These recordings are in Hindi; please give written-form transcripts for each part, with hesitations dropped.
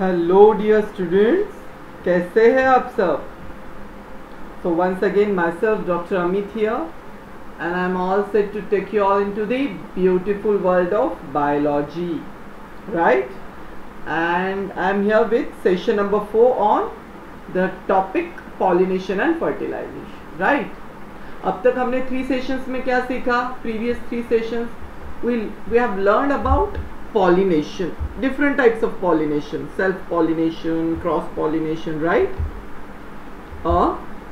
हेलो डियर स्टूडेंट्स, कैसे हैं आप सब? So once again myself doctor Amit here and I'm all set to take you all into the beautiful world of biology, right? And I'm here with session number 4 on the topic pollination and fertilization, right? अब तक हमने 3 सेशंस में क्या सीखा? Previous 3 sessions we have learned about pollination, different types of pollination, self pollination, cross pollination, right? A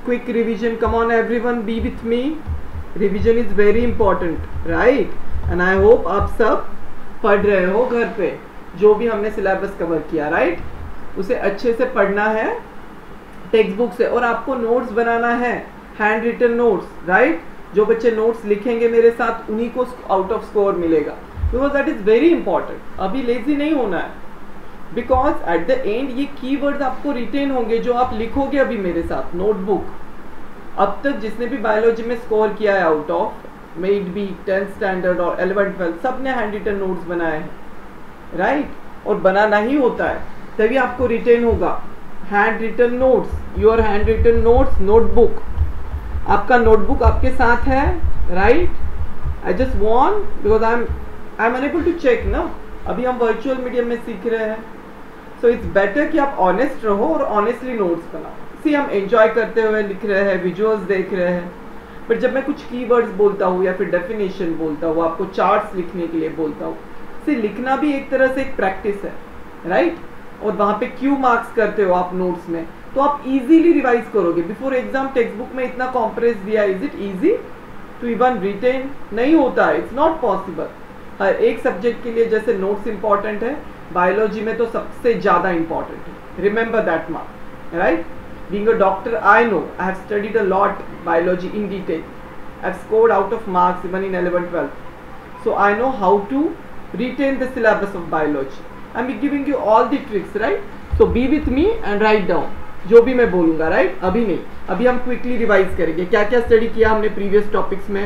quick revision, come on everyone, be with me. Revision is very important, right? And I hope आप सब पढ़ रहे हो घर पे जो भी हमने सिलेबस कवर किया, राइट? उसे अच्छे से पढ़ना है टेक्स्ट बुक से, और आपको नोट्स बनाना है, हैंड रिटन नोट्स, राइट? जो बच्चे नोट्स लिखेंगे मेरे साथ उन्हीं को आउट ऑफ स्कोर मिलेगा, because that is very important. अभी लेजी नहीं होना है, बिकॉज एट द एंड ये कीवर्ड्स आपको रिटेन होंगे जो आप लिखोगे अभी मेरे साथ नोटबुक। अब तक जिसने भी बायोलॉजी में स्कोर किया है आउट ऑफ मेड बी 10th स्टैंडर्ड और 11th 12th, सब ने हैंड रिटन नोट्स बनाए हैं, राइट? और बनाना ही होता है तभी आपको रिटेन होगा। Hand written notes, your hand written notes, notebook, आपका नोटबुक आपके साथ है, right? I just want, because I am unable to check ना, अभी हम वर्चुअल मीडियम में सीख रहे हैं, सो इट्स बेटर कि आप ऑनेस्ट रहो और ऑनेस्टली नोट्स बनाओ। सी हम एंजॉय करते हुए लिख रहे हैं, विजुअल्स देख रहे हैं, बट जब मैं कुछ कीवर्ड्स बोलता हूँ या फिर डेफिनेशन बोलता हूँ, आपको चार्ट्स लिखने के लिए बोलता हूँ, सी लिखना भी एक तरह से एक प्रैक्टिस है, राइट? और वहाँ पे क्यू मार्क्स करते हो आप नोट्स में, तो आप इजीली रिवाइज करोगे बिफोर एग्जाम। टेक्स्ट बुक में इतना कॉम्प्रेस दिया, is it easy to even retain? नहीं होता है, इट्स नॉट पॉसिबल। हर एक सब्जेक्ट के लिए जैसे नोट्स इंपॉर्टेंट है, बायोलॉजी में तो सबसे ज़्यादा इंपॉर्टेंट है, remember that mark, right? Being a doctor, I know, I have studied a lot biology in detail. I have scored out of marks even in 11th 12th. So I know how to retain the syllabus of biology. I am giving you all the tricks, right? So be with me and write down जो भी मैं बोलूँगा, right? अभी नहीं, अभी हम quickly revise करेंगे क्या क्या study किया हमने previous topics में।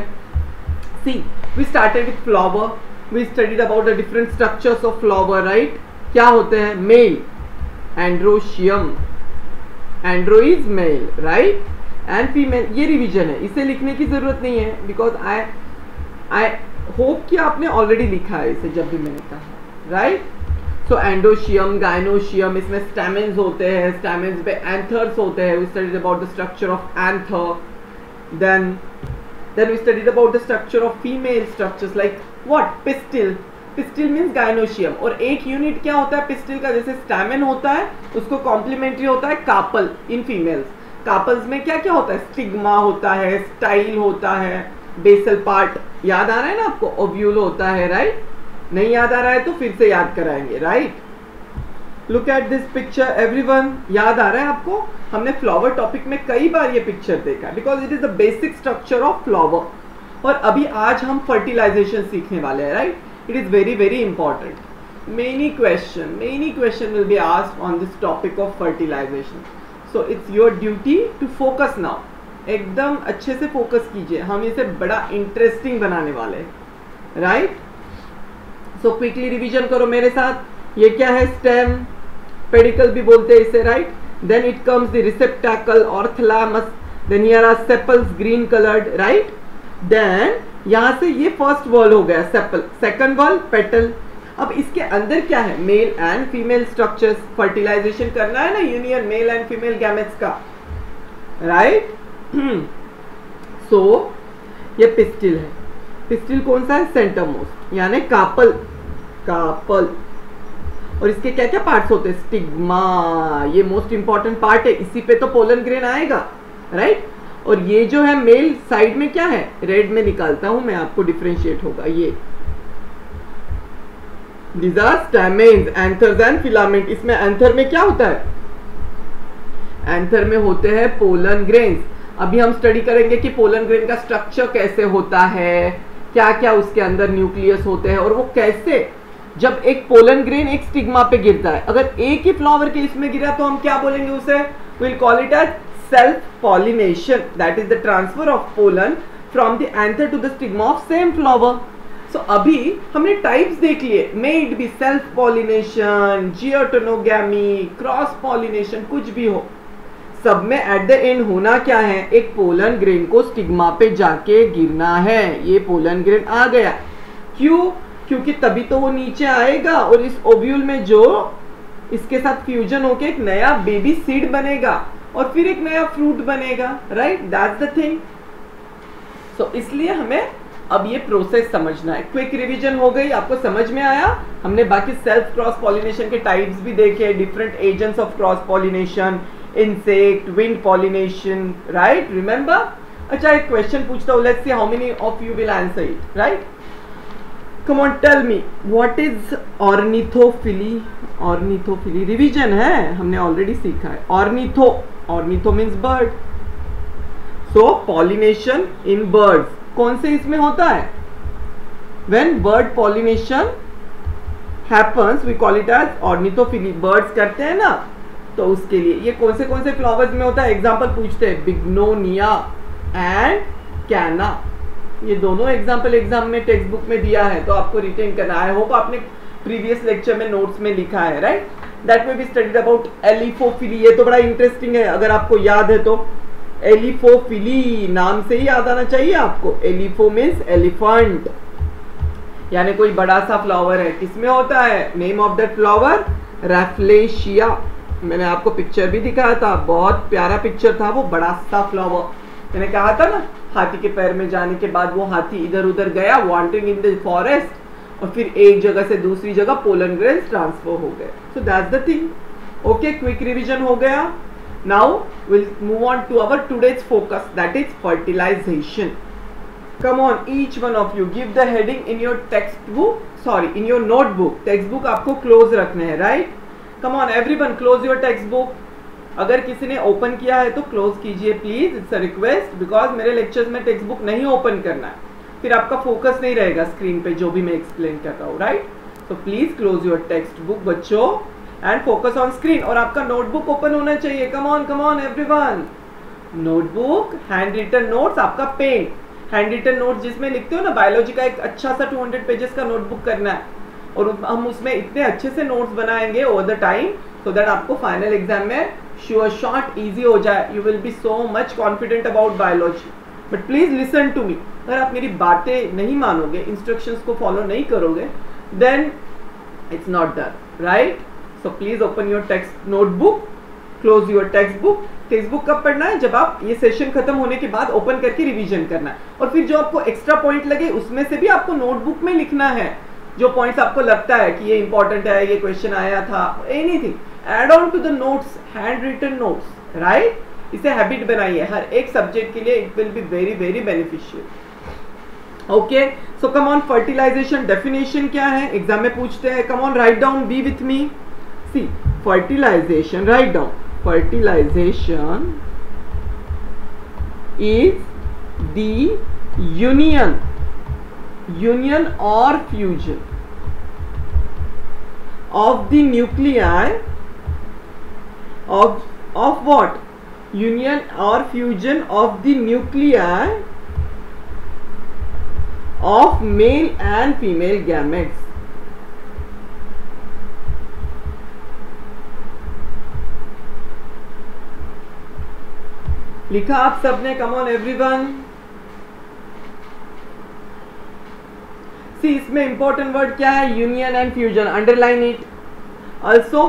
See, we started with flower. We studied about the different structures of flower, right? क्या होते हैं? Male, androecium, andro is male, right? And female, ये रिवीजन है, इसे लिखने की जरूरत नहीं है, बिकॉज आई होप कि आपने ऑलरेडी लिखा है इसे जब भी मैंने कहा, राइट? सो एंडोशियम, गाइनोशियम, इसमें स्टैमेन्स होते हैं, स्टैमेन्स पे एंथर्स होते हैं। We studied about the structure of anther, then we studied about the structure of female structures like what? Pistil. Pistil means gynoecium, और एक यूनिट क्या होता है पिस्टिल का? जैसे स्टैमेन होता है उसको कॉम्प्लीमेंट्री होता है कार्पल इन फीमेल्स। कार्पल्स में क्या क्या होता है? स्टिग्मा होता है, स्टाइल होता है, बेसल पार्ट, याद आ रहा है ना आपको? ओव्यूल होता है, राइट? नहीं याद आ रहा है तो फिर से याद कराएंगे, right? Look at this picture everyone, याद आ रहा है आपको? हमने फ्लावर टॉपिक में कई बार ये पिक्चर देखा है, because it is the basic structure of flower. और अभी आज हम फर्टिलाइजेशन सीखने वाले हैं, right? It is very very important. Many question will be asked on this topic of fertilization. So it's your duty to focus now. एकदम अच्छे से फोकस कीजिए, हम इसे बड़ा इंटरेस्टिंग बनाने वाले हैं, राइट? सो क्विकली रिवीजन करो मेरे साथ। ये क्या है? स्टेम, पेडिकल भी बोलते हैं इसे, right? Then it comes the receptacle और thalamus, then here are sepals green coloured, right? Then यहां से ये फर्स्ट वॉल हो गया सेपल, सेकंड वॉल पेटल। अब इसके अंदर क्या है? Male and female structures. Fertilization करना है ना, union male and female gametes का, राइट? सो ये पिस्टिल है। पिस्टिल कौन सा है? सेंटर मोस्ट, यानी कार्पल। और इसके क्या क्या पार्ट्स होते हैं? स्टिग्मा, ये मोस्ट इंपॉर्टेंट पार्ट है, इसी पे तो पोलन ग्रेन आएगा, राइट? और ये जो है मेल साइड में क्या है? रेड में निकालता हूं मैं, आपको डिफरेंशिएट होगा ये। These are stamens, anthers and filament. इसमें एंथर में क्या होता है? एंथर में होते हैं पोलन ग्रेन्स। अभी हम स्टडी करेंगे कि पोलन ग्रेन का स्ट्रक्चर कैसे होता है, क्या क्या उसके अंदर न्यूक्लियस होते हैं, और वो कैसे जब एक पोलन ग्रेन एक स्टिग्मा पे गिरता है, अगर एक ही फ्लावर के इसमें गिरा तो हम क्या बोलेंगे उसे? We'll call it as self-pollination. That is the transfer of pollen from the anther to the stigma of same flower. सो अभी हमने टाइप्स देख लिए, may it be self pollination, geitonogamy, cross pollination, कुछ भी हो, सब में एट द एंड होना क्या है, एक पोलन ग्रेन को स्टिग्मा पे जाके गिरना है। ये पोलन ग्रेन आ गया, क्यों? क्योंकि तभी तो वो नीचे आएगा और इस ओव्यूल में जो इसके साथ फ्यूजन होके एक नया बेबी सीड बनेगा और फिर एक नया फ्रूट बनेगा, right? That's the thing. So इसलिए हमें अब ये प्रोसेस समझना है। क्विक रिवीजन हो गई, आपको समझ में आया? हमने बाकी सेल्फ क्रॉस पॉलिनेशन के टाइप्स भी देखे, different agents of cross pollination, insect, wind pollination, right? Remember? अच्छा, एक क्वेश्चन पूछता हूँ, let's see how many of you will answer it, right? Come on, tell me what is ornithophily? Ornithophily revision है, हमने ऑलरेडी सीखा है। Ornitho means bird. So pollination in birds कौन से इसमें होता है? When bird pollination happens we call it as ornithophily. Birds करते हैं ना, तो उसके लिए ये कौन से फ्लावर्स में होता है? एग्जांपल पूछते हैं, बिग्नोनिया एंड कैना। ये दोनों एग्जांपल एग्जाम में टेक्स्ट बुक में दिया है, तो आपको रिटेन करना है। आई होप आपने प्रीवियस लेक्चर में नोट्स में लिखा है, right? That we be studied about एलिफोफिली। ये तो बड़ा इंटरेस्टिंग है, अगर आपको याद है तो। एलिफोफिली नाम से ही याद आना चाहिए आपको। एलिफो मीन्स एलिफेंट, यानी कोई बड़ा सा फ्लावर है। किसमें होता है? Name of that flower rafflesia. मैंने आपको पिक्चर भी दिखाया था, बहुत प्यारा पिक्चर था वो, बड़ा सा फ्लावर। मैंने कहा था ना, हाथी के पैर में जाने के बाद वो हाथी इधर उधर गया वॉन्डरिंग इन द फॉरेस्ट, और फिर एक जगह से दूसरी जगह पोलन ग्रेन्स ट्रांसफर हो गए। So that's the thing. Okay, quick revision हो गया। Now we'll move on to our today's focus, that is fertilization. Come on, each one of you give the heading in your textbook, sorry, in your notebook. Textbook आपको close रखने हैं, right? Come on, everyone, close your textbook. अगर किसी ने open किया है तो close कीजिए please, it's a request, because मेरे lectures में textbook नहीं open करना है, फिर आपका focus नहीं रहेगा screen पे जो भी मैं explain कर रहा हूँ, right? So please close your textbook बच्चों, एंड फोकस ऑन स्क्रीन। और आपका नोटबुक ओपन होना चाहिए। Come on everyone, notebook, hand written notes, आपका पेन, हैंड रिटन नोट्स जिसमें लिखते हो ना, बायोलॉजी का एक अच्छा सा 200 पेजेस का नोटबुक करना है, और हम उसमें इतने अच्छे से नोट्स बनाएंगे over the time, so that आपको फाइनल एग्जाम में श्योर शॉट इजी हो जाए। You will be so much confident about biology. But please listen to me, अगर आप मेरी बातें नहीं मानोगे, इंस्ट्रक्शंस को फॉलो नहीं करोगे, then it's not done, right? So please open your text notebook, close your textbook. Textbook कब पढ़ना है? जब आप ये सेशन खत्म होने के बाद ओपन करके रिवीजन करना है, और फिर जो आपको एक्स्ट्रा पॉइंट लगे उसमें से भी आपको नोटबुक में लिखना है। जो पॉइंट्स आपको लगता है कि ये इंपॉर्टेंट है, ये क्वेश्चन आया था, anything add on to the notes, hand written notes, right? इसे हैबिट बनाइए हर एक सब्जेक्ट के लिए, it will be very very beneficial. Okay, so come on, fertilization definition क्या है एग्जाम में पूछते हैं। Come on, write down, be with me. See, fertilization, write down. Fertilization is the union or fusion of the nuclei of what? Union or fusion of the nuclei of male and female gametes. लिखा आप सबने? कम ऑन एवरीवन। सी, इसमें इंपॉर्टेंट वर्ड क्या है? Union and fusion, underline it. Also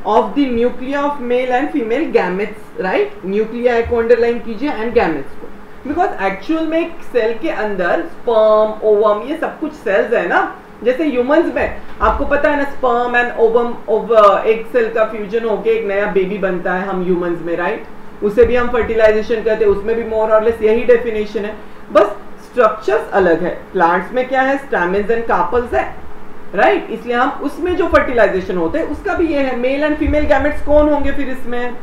of the nuclei of male and female gametes, right? Nuclei को अंडरलाइन कीजिए एंड गैमेट्स को, बिकॉज एक्चुअल में एक सेल के अंदर स्पर्म, ओवम, ये सब कुछ सेल्स है ना। जैसे ह्यूमंस में आपको पता है ना, स्पर्म एंड ओवम, एक सेल का फ्यूजन होके एक नया बेबी बनता है हम ह्यूमंस में, राइट? उसे भी हम फर्टिलाइजेशन कहते हैं, उसमें भी मोर और लेस यही डेफिनेशन है, बस स्ट्रक्चर्स अलग है। प्लांट्स में क्या है? स्टैमेन्स एंड कार्पेल्स है, राइट? इसलिए हम उसमें जो फर्टिलाइजेशन होते हैं उसका भी ये है। मेल एंड फीमेल गैमेट्स कौन होंगे फिर इसमें?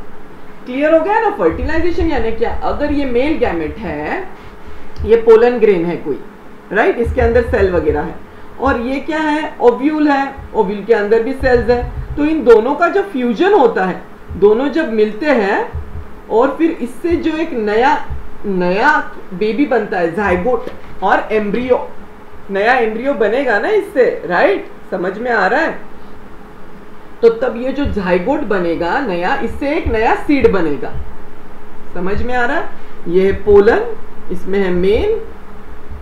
क्लियर हो गया ना? फर्टिलाइजेशन यानी क्या? अगर ये मेल गैमेट है, ये पोलन ग्रेन है कोई, राइट? इसके अंदर सेल वगैरह है, और ये क्या है? ओव्यूल है, ओव्यूल के अंदर भी सेल्स है। तो इन दोनों का जब फ्यूजन होता है, दोनों जब मिलते हैं और फिर इससे जो एक नया बेबी बनता है, जाइगोट और एम्ब्रियो, नया एम्ब्रियो बनेगा ना इससे, राइट? समझ में आ रहा है? तो तब ये जो जाइगोट बनेगा नया, इससे एक नया सीड बनेगा। समझ में आ रहा है? ये है पोलन, इसमें है मेल,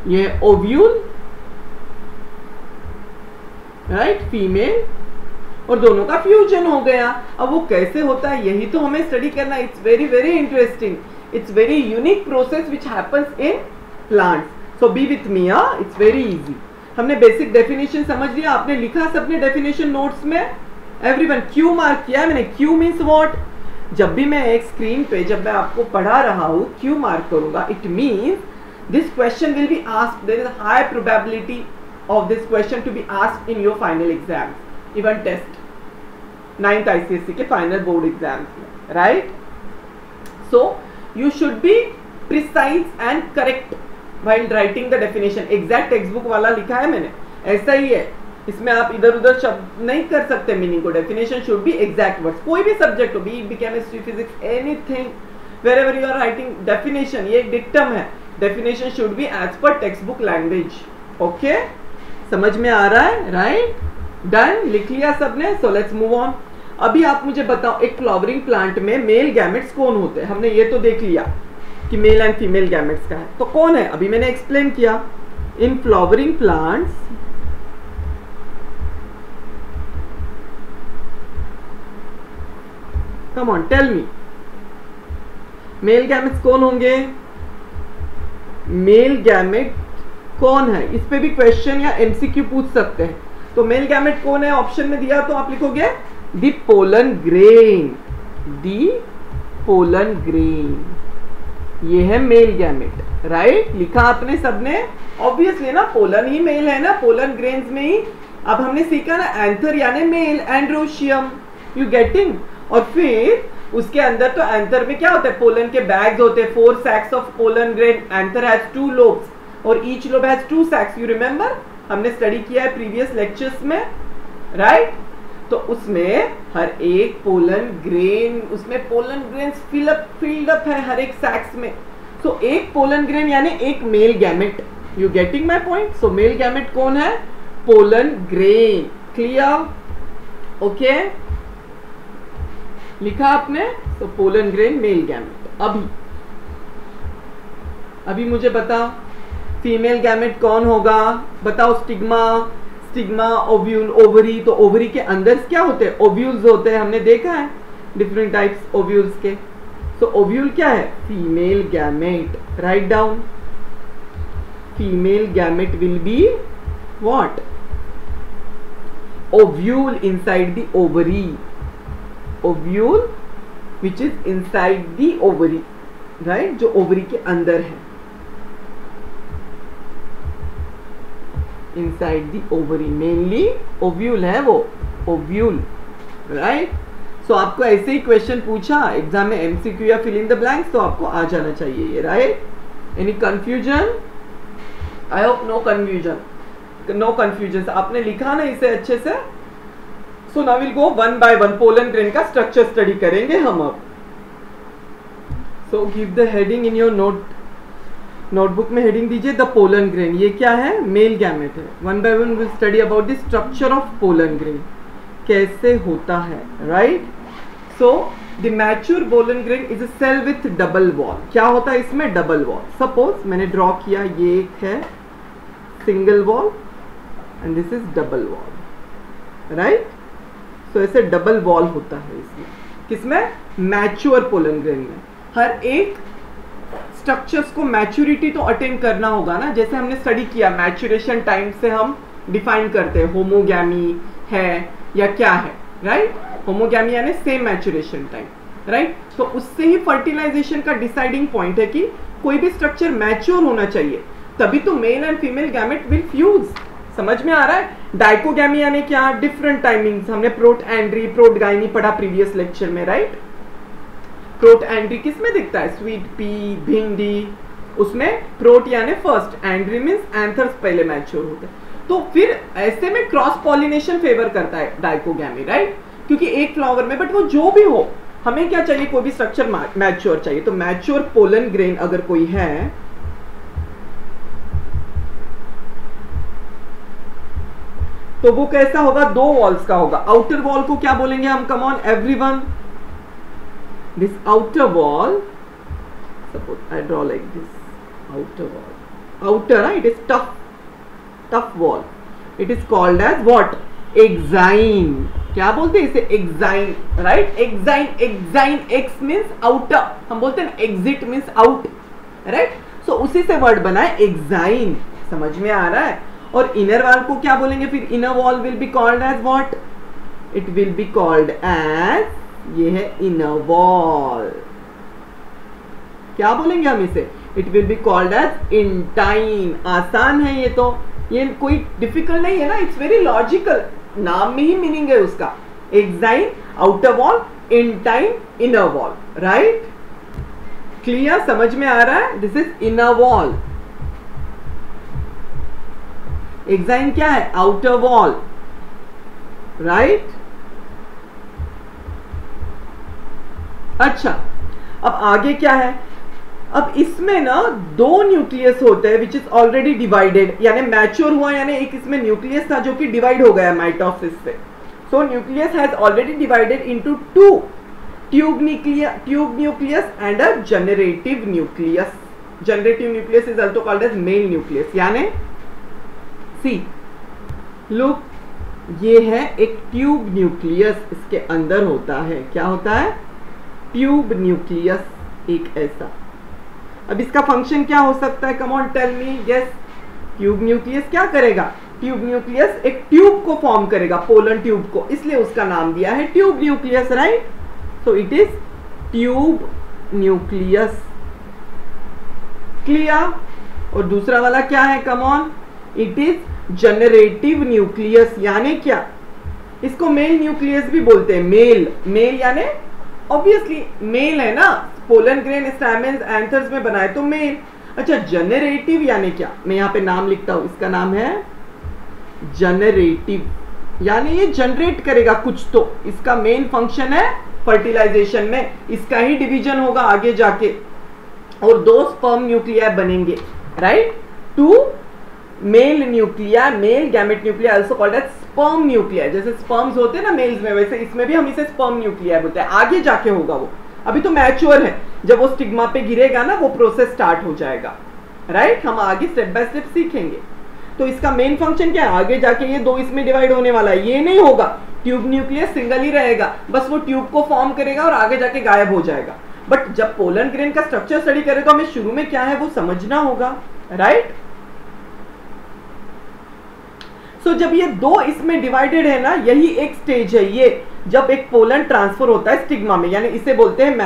ये है ओव्यूल, राइट, फीमेल, और दोनों का फ्यूजन हो गया। अब वो कैसे होता है यही तो हमें स्टडी करना। It's very very interesting, it's very unique process which happens in plants. So be with me, it's very easy. हमने बेसिक डेफिनेशन समझ लिया, आपने लिखा सबने डेफिनेशन नोट्स में? एवरीवन क्यू मार्क किया है मैंने? Q means what? जब भी मैं एक स्क्रीन पे जब मैं आपको पढ़ा रहा हूं क्यू मार्क करूंगा, it means this question will be asked, there is a high probability of this question to be asked in your final exams, even test 9th ICSE के final board exams में, right? So you should be precise and correct while writing the definition. exact textbook वाला लिखा है मैंने, ऐसा ही है, इसमें आप इधर उधर शब्द नहीं कर सकते मीनिंग को। definition should be exact words, कोई भी सब्जेक्ट हो, be chemistry, physics, anything, wherever you are writing definition, ये एक डिक्टम है, definition should be as per textbook language, okay? समझ में आ रहा है, राइट? डन, लिख लिया सबने? So let's move on. अभी आप मुझे बताओ, एक फ्लावरिंग प्लांट में मेल गैमेट्स कौन होते हैं? हमने ये तो देख लिया कि मेल एंड फीमेल गैमेट्स का है, तो कौन है? अभी मैंने एक्सप्लेन किया। In flowering plants come on tell me, male gametes कौन होंगे? मेल गैमेट कौन है? इस पे भी क्वेश्चन या एमसीक्यू पूछ सकते हैं। तो मेल गैमेट कौन है ऑप्शन में दिया, तो आप लिखोगे the pollen grain, the pollen grain, ये है मेल गैमेट, राइट? लिखा आपने सबने? ऑब्वियसली ना, पोलन ही मेल है ना, पोलन ग्रेन्स में ही। अब हमने सीखा ना एंथर यानी मेल, एंड्रोशियम, यू गेटिंग? और फिर उसके अंदर तो एंथर में क्या होता है? पोलन के बैग्स होते हैं, 4 sacs of pollen grain. Anther has 2 lobes और each lobe has 2 sacs, you remember? हमने स्टडी किया है प्रीवियस लेक्चर्स में, राइट? तो उसमें हर एक पोलन ग्रेन, उसमें पोलन ग्रेन फिल्ड अप है हर एक सैक्स में। सो एक पोलन ग्रेन यानी एक male gamete, you getting my point? So male gamete कौन है? Pollen grain, clear? ओके, लिखा आपने? तो पोलन ग्रेन मेल गैमेट। अभी मुझे बताओ फीमेल गैमेट कौन होगा? बताओ। Stigma, stigma, ovule, ovary. तो ओवरी के अंदर क्या होते हैं? ओव्यूल्स होते हैं, हमने देखा है डिफरेंट टाइप्स ओव्यूल्स के। सो ओव्यूल क्या है? Female gamete. Write down, female gamete will be what? Ovule inside the ovary, ovule which is inside the ovary, right? जो ओवरी के अंदर है, inside the ovary, mainly ovule है वो, ओव्यूल, राइट? सो आपको ऐसे ही क्वेश्चन पूछा एग्जाम में एमसीक्यू या फिल इन द ब्लैंक्स, तो आपको आ जाना चाहिए ये, right? Any confusion? I hope no confusion, no confusion. आपने लिखा ना इसे अच्छे से? So now will go one by one, pollen grain का स्ट्रक्चर स्टडी करेंगे हम अब। So give the heading in your notebook में हेडिंग दीजिए द पोलन ग्रेन। ये क्या है? मेल गैमेट है। One by one will study about the structure of pollen grain, कैसे होता है, right? So the mature pollen grain is a cell with double wall. क्या होता है इसमें? Double wall. सपोज मैंने ड्रॉ किया, ये एक है single wall and this is double wall, right? So ऐसे डबल वॉल होता है इसमें। किसमें? मैच्योर पोलन ग्रेन में। हर एक स्ट्रक्चर्स को मैच्योरिटी तो अटेन करना होगा ना, जैसे हमने स्टडी किया मैच्योरेशन टाइम से हम डिफाइन करते हैं होमोगैमी है या क्या है, राइट? होमोगैमी यानी सेम मैच्योरेशन टाइम, राइट? तो उससे ही फर्टिलाइजेशन का डिसाइडिंग पॉइंट है कि कोई भी स्ट्रक्चर मैच्योर होना चाहिए, तभी तो mail and female gamete will fuse. समझ में आ रहा है? डाइकोगैमी यानी क्या? Different timings. हमने प्रोट एंड्री, प्रोट गाइनी पढ़ा प्रीवियस लेक्चर में, राइट? प्रोट एंड्री किस में दिखता है? स्वीट पी, भिंडी, उसमें प्रोट यानी फर्स्ट, एंड्री मींस एंथर्स पहले मैच्योर होते हैं। तो फिर ऐसे में क्रॉस पॉलिनेशन फेवर करता है डाइकोगैमी, राइट? क्योंकि एक फ्लावर में, बट वो जो भी हो, हमें क्या चाहिए? कोई भी स्ट्रक्चर मैच्योर चाहिए। तो मैच्योर पोलन ग्रेन अगर कोई है तो वो कैसा होगा, 2 वॉल्स का होगा। आउटर वॉल को क्या बोलेंगे हम, come on everyone, this outer wall, suppose I draw like this outer wall, outer it is tough wall, it is called as what, exine. क्या बोलते हैं इसे, exine, right, exine, exine, ex means outer, हम बोलते हैं exit means out, right, so उसी से वर्ड बना है एक्साइन, समझ में आ रहा है। और इनर वॉल को क्या बोलेंगे फिर, inner wall will be called as what, it will be called as, ये है इनर वॉल, क्या बोलेंगे हम इसे, it will be called as intine. आसान है ये कोई डिफिकल्ट नहीं है ना, इट्स वेरी लॉजिकल, नाम में ही मीनिंग है उसका, exine, outer wall, intine, inner wall, right, clear, समझ में आ रहा है, this is inner wall. Exine क्या है, आउटर वॉल, राइट। अच्छा, अब आगे क्या है, अब इसमें ना 2 न्यूक्लियस होते हैं विच इज ऑलरेडी डिवाइडेड, यानी मैच्योर हुआ, यानी एक इसमें न्यूक्लियस था जो कि डिवाइड हो गया माइटोसिस से। So nucleus has already divided into 2, tube nucleus and a generative nucleus. Generative nucleus is also called as male nucleus, यानी सी लुक, ये है एक ट्यूब न्यूक्लियस, इसके अंदर होता है, क्या होता है, ट्यूब न्यूक्लियस, एक ऐसा। अब इसका फंक्शन क्या हो सकता है, come on tell me, guess. Tube nucleus क्या करेगा, ट्यूब न्यूक्लियस एक ट्यूब को फॉर्म करेगा, पोलन ट्यूब को, इसलिए उसका नाम दिया है tube nucleus, right. So it is tube nucleus, clear. और दूसरा वाला क्या है, come on, it is generative nucleus, यानी क्या, इसको मेल न्यूक्लियस भी बोलते हैं, मेल यानी ऑब्वियसली मेल है ना, पोलन ग्रेन स्टैमेन्स एंथर्स में बनाए तो मेल। अच्छा, जनरेटिव यानी क्या, मैं यहाँ पे नाम लिखता हूं, इसका नाम है जनरेटिव, यानी ये जनरेट करेगा कुछ, तो इसका मेन फंक्शन है फर्टिलाइजेशन में, इसका ही डिवीजन होगा आगे जाके, और 2 स्पर्म न्यूक्लिया बनेंगे, right, 2 male nuclei, male gamete nuclei also called as sperm nuclei, जैसे स्पर्म्स होते हैं ना मेल्स में, वैसे इसमें भी हम इसे स्पर्म न्यूक्लिया बोलते हैं, आगे जाके होगा वो, अभी तो मैच्योर है, जब वो स्टिग्मा पे गिरेगा ना वो प्रोसेस स्टार्ट हो जाएगा, राइट, हम आगे स्टेप बाय स्टेप सीखेंगे। तो इसका मेन फंक्शन क्या है, आगे जाके ये 2 इसमें डिवाइड होने वाला है, ये नहीं होगा, ट्यूब न्यूक्लियस सिंगल ही रहेगा, बस वो ट्यूब को फॉर्म करेगा और आगे जाके गायब हो जाएगा। बट जब पोलन ग्रेन का स्ट्रक्चर स्टडी करें तो हमें शुरू में क्या है वो समझना होगा, राइट। सो जब ये 2 इसमें डिवाइडेड है ना, यही एक स्टेज है ये, जब एक पोलन ट्रांसफर होता है स्टिग्मा में, यानी इसे बोलते हैं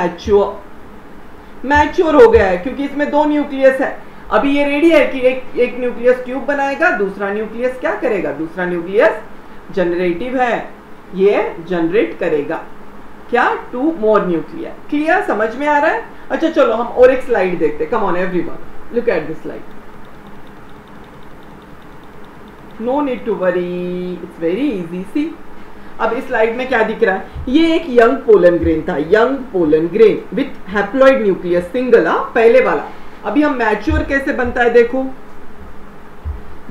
मैच्योर हो गया है, क्योंकि इसमें 2 न्यूक्लियस है। अभी ये रेडी है कि एक न्यूक्लियस ट्यूब बनाएगा, दूसरा न्यूक्लियस क्या करेगा, दूसरा न्यूक्लियस जनरेटिव है, ये जनरेट करेगा क्या, 2 मोर न्यूक्लिया, क्लियर, समझ में आ रहा है। अच्छा चलो हम और एक स्लाइड देखते हैं, come on everyone, look at this slide, no need to worry, it's very easy, see. अब इस स्लाइड में क्या दिख रहा है, ये एक यंग पोलन ग्रेन था, young pollen grain with haploid nucleus, single, पहले वाला। अभी हम मैच्योर कैसे बनता है देखो,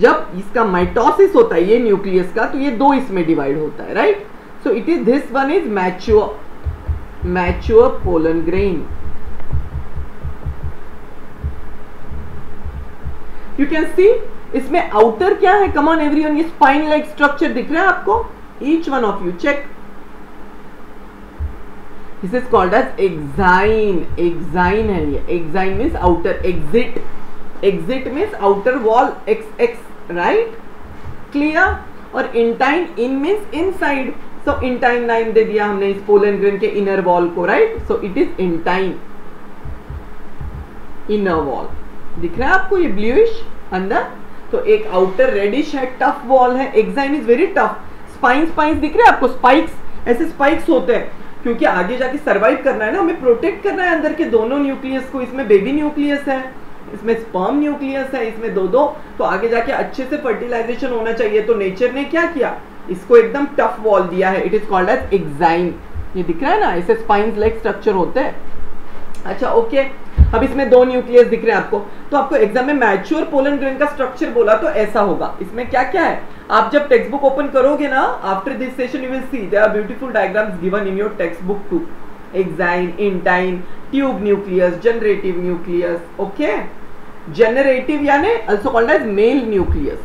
जब इसका माइटोसिस होता है ये न्यूक्लियस का, तो ये 2 इसमें डिवाइड होता है, right. So it is, this one is mature pollen grain, you can see. इसमें आउटर क्या है, कम ऑन एवरीवन, ये स्पाइन लाइक स्ट्रक्चर दिख रहा है आपको, each one of you check, this is called as exine, exine है ये, exine means outer, exit means outer wall, XX, right, clear. और intine, in means inside, so intine नाम दे दिया हमने इस पोलन ग्रेन के इनर वॉल को, right, so it is intine, inner wall दिख रहा है आपको, ये ब्लूइश अंदर, तो एक आउटर रेडिश है, टफ वॉल है, exine is very tough, spines दिख रहे हैं आपको, स्पाइक्स, ऐसे स्पाइक्स होते हैं, क्योंकि आगे जाके सरवाइव करना है ना, हमें प्रोटेक्ट करना है अंदर के दोनों न्यूक्लियस को, इसमें बेबी न्यूक्लियस है, इसमें स्पर्म न्यूक्लियस है, इसमें 2-2, तो आगे जाके अच्छे से फर्टिलाइजेशन होना चाहिए, तो नेचर ने क्या किया, इसको एकदम टफ वॉल दिया है, it is called as exine, ये दिख रहा है ना, ऐसे स्पाइन्स लाइक स्ट्रक्चर होते हैं। अच्छा ओके, अब इसमें 2 न्यूक्लियस दिख रहे हैं आपको, तो आपको एग्जाम में मैच्योर पोलन ग्रेन का स्ट्रक्चर बोला तो ऐसा होगा, इसमें क्या क्या है, आप जब टेक्स्ट बुक ओपन करोगे ना, after this session you will see there are beautiful diagrams given in your text book too. Exine, intine, tube nucleus, generative nucleus. Okay, generative यानी also called as male nucleus.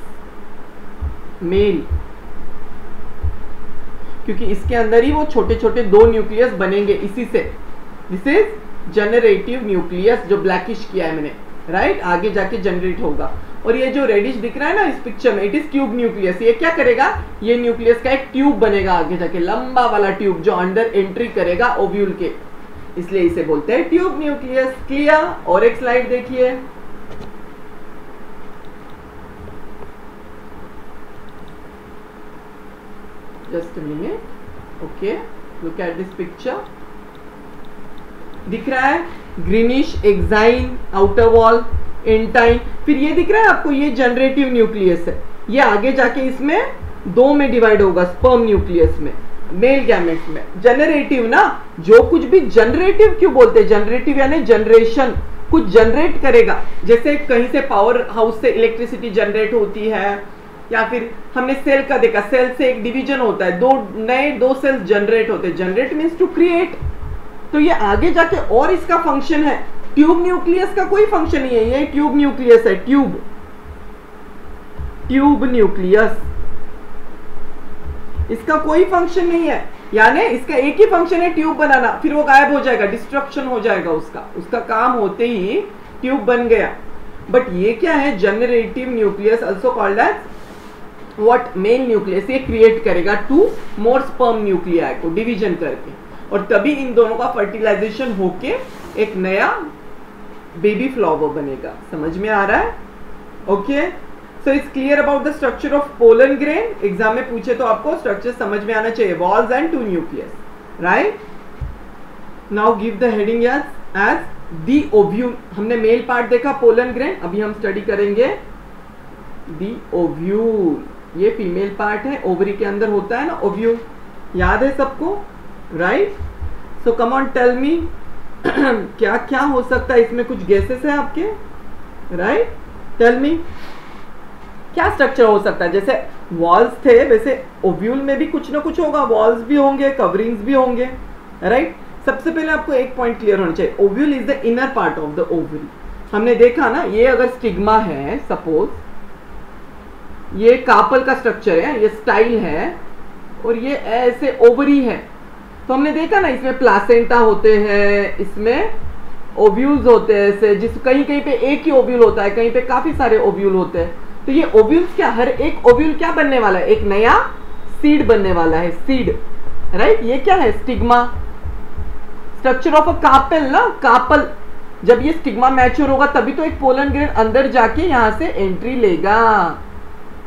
Male, क्योंकि इसके अंदर ही वो छोटे छोटे दो न्यूक्लियस बनेंगे इसी से. दिस इज जनरेटिव न्यूक्लियस जो ब्लैकिश किया है मैंने, राइट. आगे जाके जनरेट होगा. और ये जो रेडिश दिख रहा है ना इस पिक्चर में, इट इज ट्यूब न्यूक्लियस. ये क्या करेगा, ये न्यूक्लियस का एक ट्यूब बनेगा आगे जाके, लंबा वाला ट्यूब जो अंदर एंट्री करेगा ओव्यूल के, इसलिए इसे बोलते हैं ट्यूब न्यूक्लियस. क्लियर. और एक स्लाइड देखिए. Just a minute. Okay, look at this picture. दिख रहा है greenish exine outer wall, intine. फिर ये दिख रहा है आपको, ये जनरेटिव न्यूक्लियस है. ये आगे जाके इसमें दो में डिवाइड होगा, स्पर्म न्यूक्लियस में, मेल गैमेट्स में. जनरेटिव ना, जो कुछ भी जनरेटिव क्यों बोलते हैं, जनरेटिव यानी जनरेशन, कुछ जनरेट करेगा. जैसे कहीं से पावर हाउस से इलेक्ट्रिसिटी जनरेट होती है, या फिर हमने सेल का देखा, सेल से एक डिवीजन होता है, दो सेल्स जनरेट होते हैं. Generate means to create. तो ये आगे जाके और इसका फंक्शन है. ट्यूब न्यूक्लियस का कोई फंक्शन नहीं है, ये ट्यूब न्यूक्लियस है. ट्यूब न्यूक्लियस, इसका कोई फंक्शन नहीं है. यानी इसका एक ही फंक्शन है, ट्यूब बनाना. फिर वो गायब हो जाएगा, डिस्ट्रक्शन हो जाएगा उसका काम होते ही ट्यूब बन गया. बट ये क्या है, generative nucleus also called as what, male nucleus. ये क्रिएट करेगा टू मोर स्पर्म न्यूक्लियाई को डिवीजन करके, और तभी इन दोनों का फर्टिलाइजेशन होके एक नया बेबी फ्लावर बनेगा. समझ में आ रहा है. Okay, so it's clear about the structure of pollen grain. Exam में पूछे तो आपको स्ट्रक्चर समझ में आना चाहिए. Walls and two nucleus, right. Now give the heading as the ovule. हमने मेल पार्ट देखा पोलन ग्रेन, अभी हम स्टडी करेंगे दी ओव्यूल. ये फीमेल पार्ट है, ओवरी के अंदर होता है ना ओव्यूल, याद है सबको, right. So come on tell me, क्या क्या हो सकता है इसमें, कुछ गेसेस है आपके, राइट. टेल मी क्या स्ट्रक्चर हो सकता है. जैसे वॉल्स थे, वैसे ओव्यूल में भी कुछ ना कुछ होगा, वॉल्स भी होंगे, कवरिंग्स भी होंगे, राइट. सबसे पहले आपको एक पॉइंट क्लियर होना चाहिए, ovule is the inner part of the ovary. हमने देखा ना, ये अगर स्टिग्मा है, सपोज ये कार्पल का स्ट्रक्चर है, ये स्टाइल है, और ये ऐसे ओवरी है. तो हमने देखा ना, इसमें प्लासेंटा होते हैं, इसमें ओव्यूल्स होते हैं ऐसे, जिस कहीं कहीं पे एक ही ओव्यूल होता है, कहीं पे काफी सारे ओव्यूल होते हैं. तो ये ओव्यूल्स क्या, हर एक ओव्यूल क्या बनने वाला है, एक नया सीड बनने वाला है, सीड, राइट. ये क्या है, stigma. Structure of a carpel ना, कार्पल. जब ये स्टिग्मा मैच्योर होगा तभी तो एक पोलन ग्रेन अंदर जाके यहाँ से एंट्री लेगा.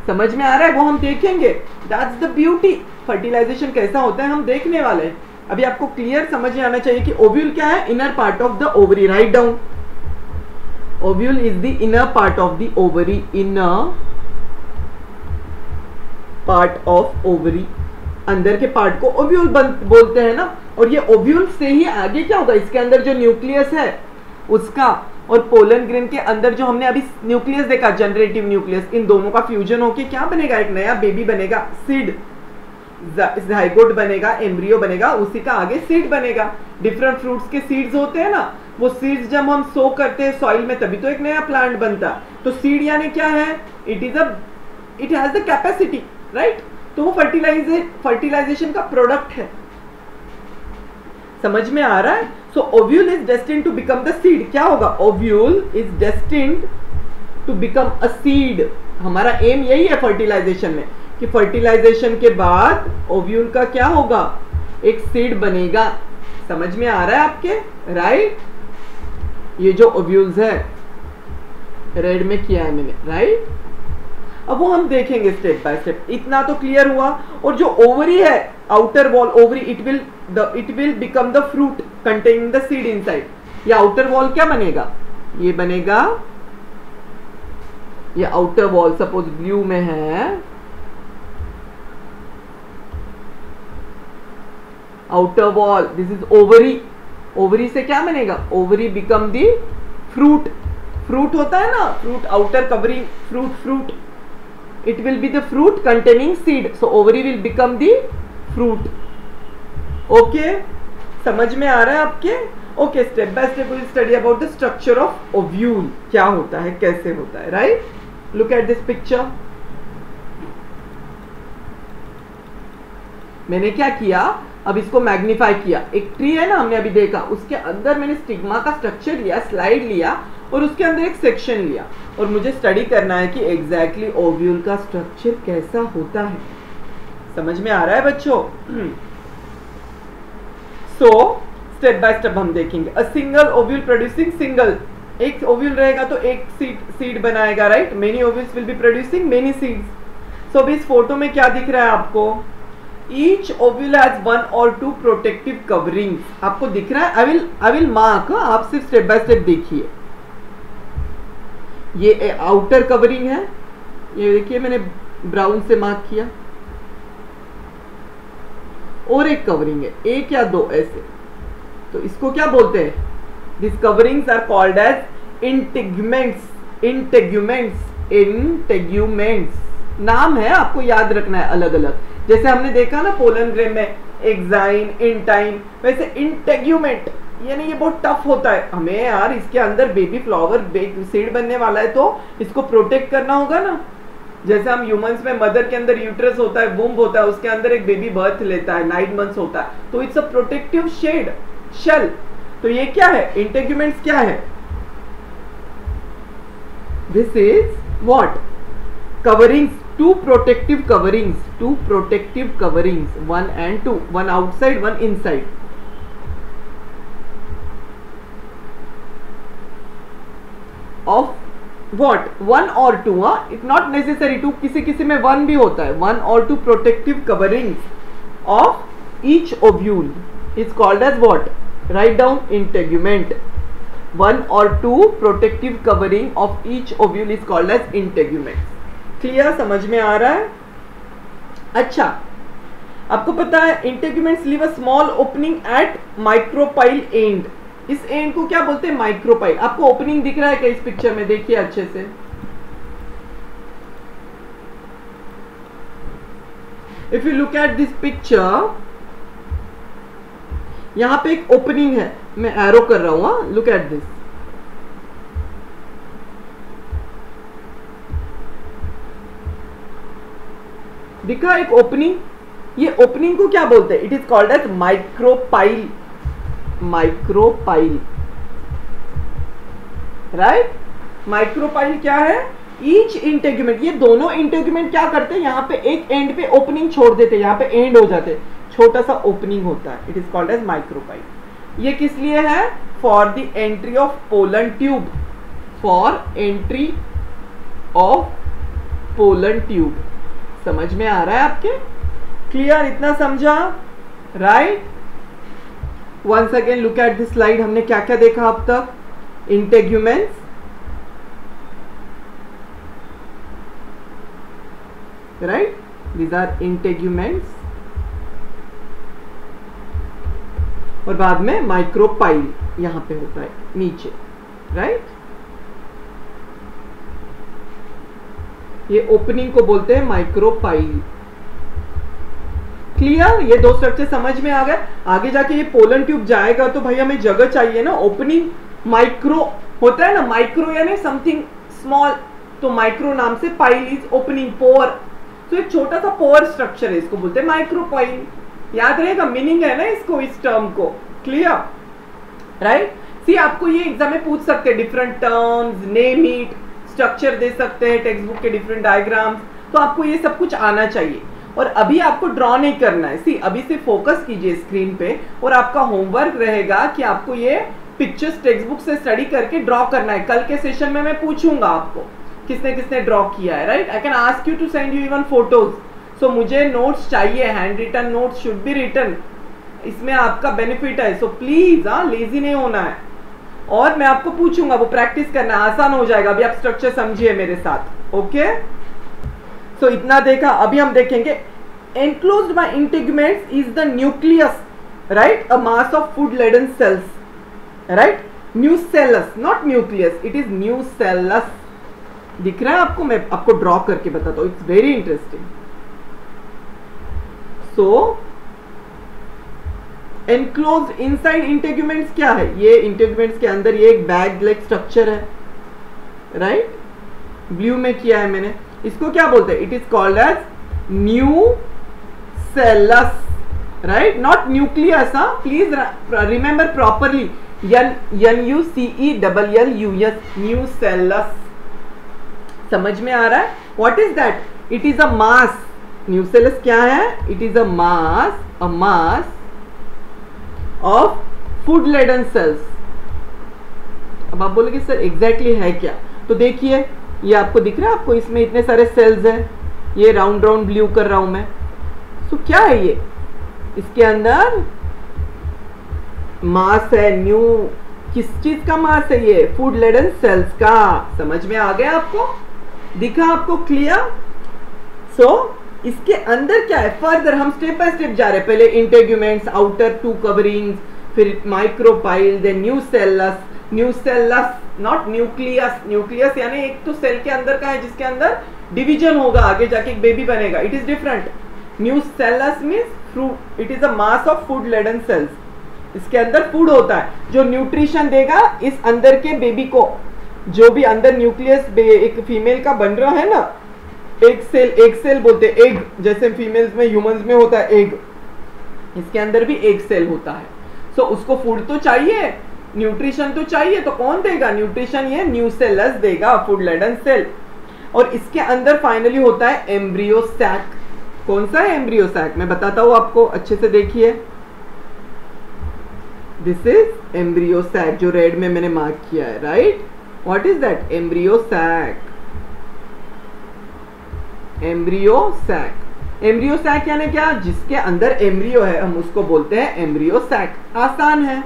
समझ में आ रहा है, वो हम देखेंगे. That's the beauty. फर्टिलाइजेशन कैसा होता है हम देखने वाले हैं. अभी आपको क्लियर समझ में आना चाहिए कि ओव्यूल क्या है, inner part of the ovary. Write down, ovule is the inner part of the ovary. Inner part of ovary, अंदर के पार्ट को ओव्यूल बोलते हैं ना. और ये ओव्यूल से ही आगे क्या होगा, इसके अंदर जो न्यूक्लियस है उसका, और पोलन ग्रेन के अंदर जो हमने अभी न्यूक्लियस देखा, जनरेटिव न्यूक्लियस, इन दोनों का फ्यूजन होके क्या बनेगा, एक नया बेबी बनेगा, सीड, जाइगोट बनेगा, एम्ब्रियो बनेगा, उसी का आगे सीड बनेगा. डिफरेंट फ्रूट्स के सीड्स होते हैं ना, वो सीड्स जब हम सो करते हैं सॉइल में तभी तो एक नया प्लांट बनता. तो सीड यानी क्या है, it has the capacity, right. तो वो फर्टिलाइजेशन का प्रोडक्ट है. समझ में आ रहा है. So ovule is destined to become the seed. क्या होगा, ovule is destined to become a seed. हमारा एम यही है फर्टिलाइजेशन में, कि फर्टिलाइजेशन के बाद ओव्यूल का क्या होगा, एक सीड बनेगा. समझ में आ रहा है आपके, राइट. ये जो ओव्यूल्स है रेड में किया है मैंने, राइट. अब वो हम देखेंगे स्टेप बाय स्टेप. इतना तो क्लियर हुआ. और जो ओवरी है, outer wall ovary, it will become the fruit containing the seed inside. ये आउटर वॉल क्या बनेगा, ये बनेगा, ये आउटर वॉल सपोज ब्लू में है, outer wall, this is ovary. Ovary से क्या बनेगा, ovary become the fruit. Fruit होता है ना, fruit, outer covering, fruit. it will be the fruit containing seed, so ovary will become the fruit. Okay, समझ में आ रहा है आपके? Okay, step by step we will study about the structure of ovule. क्या होता है, कैसे होता है, right? Look at this picture. मैंने क्या किया, अब इसको मैग्नीफाई किया. एक ट्री है ना, हमने अभी देखा, उसके अंदर मैंने स्टिग्मा का स्ट्रक्चर लिया, स्लाइड लिया और उसके अंदर एक सेक्शन लिया और मुझे स्टडी करना है कि एग्जैक्टली ओव्यूल का स्ट्रक्चर कैसा होता है. समझ में आ रहा है बच्चों? सो स्टेप बाय स्टेप हम देखेंगे. A single ovule producing single, एक ओव्यूल रहेगा तो एक सीड बनाएगा, right? Many ovules will be producing many seeds. So अभी इस फोटो में क्या दिख रहा है आपको? Each ovule has 1 or 2 protective coverings. आपको दिख रहा है? I will mark. आप सिर्फ स्टेप बाय स्टेप देखिए. ये आउटर कवरिंग है, ये देखिए मैंने ब्राउन से मार्क किया. और एक कवरिंग है, एक या दो ऐसे. तो इसको क्या बोलते हैं? These coverings are called as integuments. Integuments नाम है, आपको याद रखना है अलग अलग. जैसे हमने देखा ना पोलन ग्रेन में एक्साइन, इंटाइन, वैसे इंटेग्यूमेंट, यानी ये बहुत टफ होता है हमें यार. इसके अंदर बेबी फ्लावर सीड बनने वाला है तो इसको प्रोटेक्ट करना होगा ना. जैसे हम ह्यूमंस में मदर के अंदर यूट्रस होता है, वुम्ब होता है, उसके अंदर एक बेबी बर्थ लेता है, 9 मंथ्स होता है, तो इट्स अ प्रोटेक्टिव शेल. तो ये क्या है? इंटेग्यूमेंट्स क्या है? This is what? Coverings. Two protective coverings, one and two, one outside, one inside. Of what? 1 or 2, it's not necessary 2, किसी में 1 भी होता है. 1 or 2 protective coverings of each ovule is called as what? Write down integument. 1 or 2 protective covering of each ovule is called as integument. Clear? समझ में आ रहा है? अच्छा, आपको पता है integuments leave a small opening eight micropyle and. इस एंड को क्या बोलते हैं? माइक्रोपाइल. आपको ओपनिंग दिख रहा है क्या इस पिक्चर में? देखिए अच्छे से. If you look at this picture, यहां पे एक ओपनिंग है, मैं एरो कर रहा हूं. Look at this. दिखा एक ओपनिंग? ये ओपनिंग को क्या बोलते हैं? It is called as micropyle. Micropyle, right? Micropyle क्या है? Each integument. ये दोनों इंटेग्यूमेंट क्या करते हैं? यहाँ पे एक एंड पे ओपनिंग छोड़ देते हैं, यहाँ पे एंड हो जाते, छोटा सा ओपनिंग होता है. It is called as micropyle. ये किस लिए है? For the entry of pollen tube. For entry of pollen tube. समझ में आ रहा है आपके? क्लियर? इतना समझा, right? Once again look at this slide. हमने क्या क्या देखा अब तक? Integuments, right? These are integuments. और बाद में माइक्रोपाइल यहां पे होता है नीचे, राइट? ये ओपनिंग को बोलते हैं माइक्रोपाइल. क्लियर? ये दो स्ट्रक्चर समझ में आ गए. आगे जाके ये पोलन ट्यूब जाएगा तो भाई हमें जगह चाहिए ना. ओपनिंग माइक्रो होता है ना, माइक्रो यानी समथिंग स्मॉल, तो माइक्रो नाम से, पाइल इज ओपनिंग, पोर. तो एक छोटा सा पोर स्ट्रक्चर है, इसको बोलते हैं माइक्रोपाइल. याद रहेगा, मीनिंग है ना इसको, इस टर्म को. क्लियर? राइट? सी आपको ये एग्जाम में पूछ सकते हैं, different terms, name it, structure दे सकते हैं, टेक्स्ट बुक के डिफरेंट डायग्राम्स. तो आपको ये सब कुछ आना चाहिए. और अभी आपको ड्रॉ नहीं करना है. सी अभी से फोकस कीजिए स्क्रीन पे, और आपका होमवर्क रहेगा कि आपको ये पिक्चर्स टेक्स्ट बुक से स्टडी करके ड्रॉ करना है. कल के सेशन में मैं पूछूंगा आपको किसने किसने ड्रॉ किया है, right? I can ask you to send you even photos. So मुझे नोट्स चाहिए, hand written notes should be written. इसमें आपका बेनिफिट है. सो प्लीज लेजी नहीं होना है. और मैं आपको पूछूंगा, वो प्रैक्टिस करना, आसान हो जाएगा. अभी आप स्ट्रक्चर समझिए मेरे साथ. ओके? सो इतना देखा. अभी हम देखेंगे enclosed by integuments is the nucleus, right? A mass of food laden cells, right? Nucellus, not nucleus, it is nucellus. दिख रहा है आपको? मैं आपको ड्रॉ करके बताता हूँ, it's very interesting. So enclosed inside integuments क्या है? ये इंटेग्यूमेंट्स के अंदर ये एक बैग लाइक स्ट्रक्चर है, राइट? ब्लू में किया है मैंने। इसको क्या बोलते हैं? It is called as nucellus, right? Not nucleus, हाँ, please remember properly, NUCELLUS, nucellus. समझ में आ रहा है? What is that? It is a mass. Nucellus क्या है? It is a mass of food laden sales. अब आप बोलोगे सर एग्जैक्टली है क्या? तो देखिए, ये आपको दिख रहा है? आपको इसमें इतने सारे सेल्स हैं, ये राउंड राउंड ब्लू कर रहा हूं मैं। तो क्या है ये? इसके अंदर मास है। किस चीज का मास है ये? फूड लेडन सेल्स का। समझ में आ गया आपको? दिखा आपको क्लियर? सो इसके अंदर क्या है? फर्दर हम स्टेप बाय स्टेप जा रहे हैं। पहले इंटेग्यूमेंट्स, आउटर 2 कवरिंग्स, फिर micropyle, then nucellus not nucleus. Nucleus यानी एक तो सेल के अंदर का है जिसके अंदर डिवीजन होगा, आगे जाके एक बेबी बनेगा। It is different. Nucellus means fruit, it is a mass of food laden cells. इसके अंदर फूड होता है जो न्यूट्रिशन देगा इस अंदर के बेबी को। जो भी अंदर न्यूक्लियस एक फीमेल का बन रहा है ना, एक सेल बोलते हैं, एग, जैसे फीमेल्स में, ह्यूमंस में होता है एग, इसके अंदर भी एक सेल होता है। सो उसको फूड तो चाहिए, न्यूट्रिशन तो चाहिए, तो कौन देगा न्यूट्रिशन? ये न्यूसेलस देगा, फूड लेडन सेल। और इसके अंदर फाइनली होता है एम्ब्रियो सैक। कौन सा है एम्ब्रियो सैक? मैं बताता हूं आपको, अच्छे से देखिए। दिस इज एम्ब्रियो सैक, जो रेड में मैंने मार्क किया है, right? What is that? Embryo sac. Embryo sac. Embryo sac यानी क्या? जिसके अंदर एम्ब्रियो है हम उसको बोलते हैं एम्ब्रियो सैक। आसान है।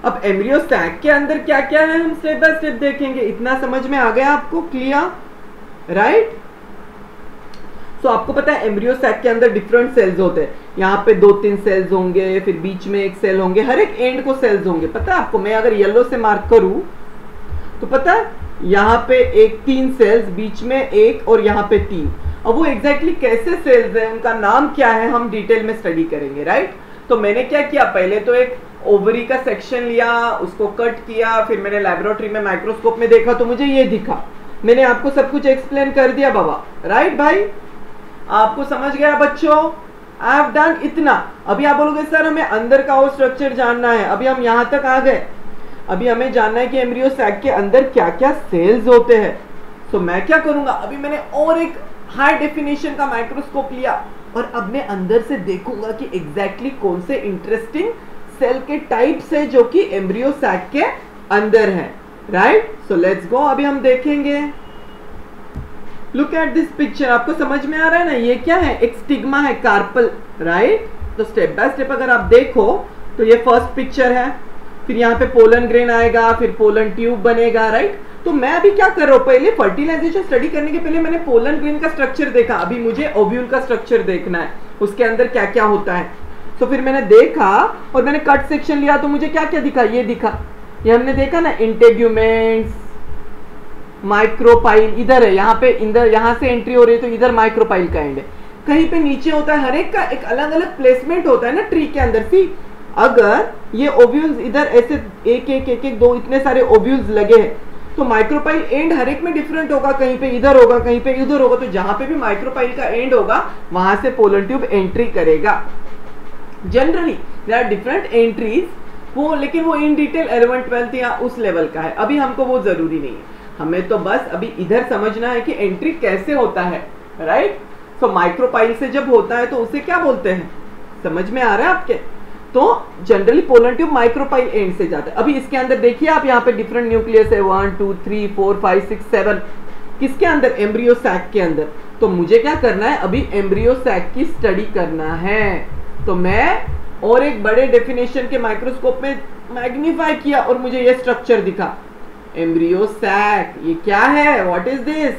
अब एम्ब्रियो सैक के अंदर क्या क्या है हम स्टेप बाय स्टेप देखेंगे। इतना समझ में आ गया आपको? Clear, right? सो आपको पता है एम्ब्रियो सैक के अंदर डिफरेंट सेल्स होते हैं। यहाँ पे 2-3 सेल्स होंगे, फिर बीच में एक सेल होंगे, हर एक एंड को सेल्स होंगे। पता है आपको? मैं अगर येलो से मार्क करूं तो पता है यहाँ पे 3 सेल्स, बीच में 1 और यहाँ पे 3। अब वो एग्जैक्टली कैसे सेल्स है, उनका नाम क्या है, हम डिटेल में स्टडी करेंगे, राइट? तो मैंने क्या किया, पहले तो एक ओवरी का सेक्शन लिया, उसको कट किया, फिर मैंने लैबोरेटरी में माइक्रोस्कोप में देखा तो मुझे ये दिखा। मैंने आपको सब कुछ एक्सप्लेन कर दिया बाबा, राइट भाई? आपको समझ गया बच्चों? आई हैव डन इतना। अभी आप बोलोगे सर हमें अंदर का और स्ट्रक्चर जानना है। अभी हम यहाँ तक आ गए। अभी हमें जानना है कि एम्ब्रियो सैक के अंदर क्या क्या सेल्स होते हैं। तो मैं क्या करूंगा, अभी मैंने और एक हाई डेफिनेशन का माइक्रोस्कोप लिया और अब मैं अंदर से देखूंगा कि एग्जैक्टली कौन से इंटरेस्टिंग सेल के टाइप्स है जो कि एम्ब्रियो सैक के अंदर है, राइट? So let's go. अभी हम देखेंगे। Look at this picture. आपको समझ में आ रहा है ना? ये क्या है? एक स्टिग्मा है, कार्पल, राइट? तो स्टेप बाय स्टेप अगर आप देखो तो ये फर्स्ट पिक्चर है, फिर यहाँ पे पोलन ग्रेन आएगा, फिर पोलन ट्यूब बनेगा, राइट? तो मैं अभी क्या कर रहा हूँ, पहले फर्टिलाइजेशन स्टडी करने के पहले मैंने पोलन ग्रेन का स्ट्रक्चर देखा। अभी मुझे ओव्यूल का स्ट्रक्चर देखना है, उसके अंदर क्या क्या होता है। तो फिर मैंने देखा और मैंने कट सेक्शन लिया तो मुझे क्या क्या दिखा, ये दिखा। ये हमने देखा ना, इंटेग्यूमेंट्स, माइक्रोपाइल इधर है, यहाँ पे इधर, यहाँ से एंट्री हो रही है तो इधर माइक्रोपाइल का एंड है। कहीं पे नीचे होता है, हर एक का एक अलग अलग प्लेसमेंट होता है ना ट्री के अंदर। सी अगर ये ओव्यूल्स इधर ऐसे एक दो इतने सारे ओव्यूल्स लगे हैं तो माइक्रोपाइल एंड हर एक में डिफरेंट होगा, कहीं पे इधर होगा, कहीं पे इधर होगा। तो जहां पे भी माइक्रोपाइल का एंड होगा वहां से पोलन ट्यूब एंट्री करेगा। Generally there are different entries, वो लेकिन वो इन डिटेल 11-12 या उस लेवल का है। अभी हमको वो जरूरी नहीं है, हमें तो बस अभी इधर समझना है कि एंट्री कैसे होता है, राइट? सो माइक्रोपाइल से जब होता है तो उसे क्या बोलते हैं, समझ में आ रहा है आपके? तो generally pollen tube micropyle and से जाता है। अभी इसके अंदर देखिए आप, यहाँ पे डिफरेंट न्यूक्लियस है, 1 2 3 4 5 6 7। किसके अंदर? एम्ब्रियो सैक के अंदर। तो मुझे क्या करना है, अभी एम्ब्रियो सैक की स्टडी करना है। तो मैं और एक बड़े डेफिनेशन के माइक्रोस्कोप में मैग्नीफाई किया और मुझे ये स्ट्रक्चर दिखा, एम्ब्रियो सैक। ये क्या है? What is this?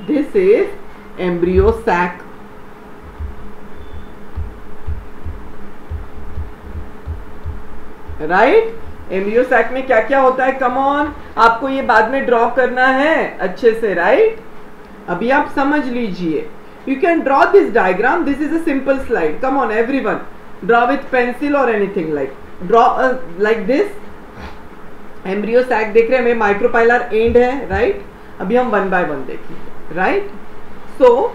This is embryo sac, right? Embryo sac में क्या क्या होता है, कम ऑन, आपको ये बाद में ड्रॉ करना है अच्छे से, राइट? अभी आप समझ लीजिए. You can draw this diagram. This is a simple slide. Come on everyone, draw with pencil और anything like. Draw like this. Embryo sac देख रहे हैं, माइक्रोपाइलर एंड है, राइट? अभी हम वन बाय वन देखेंगे, राइट? सो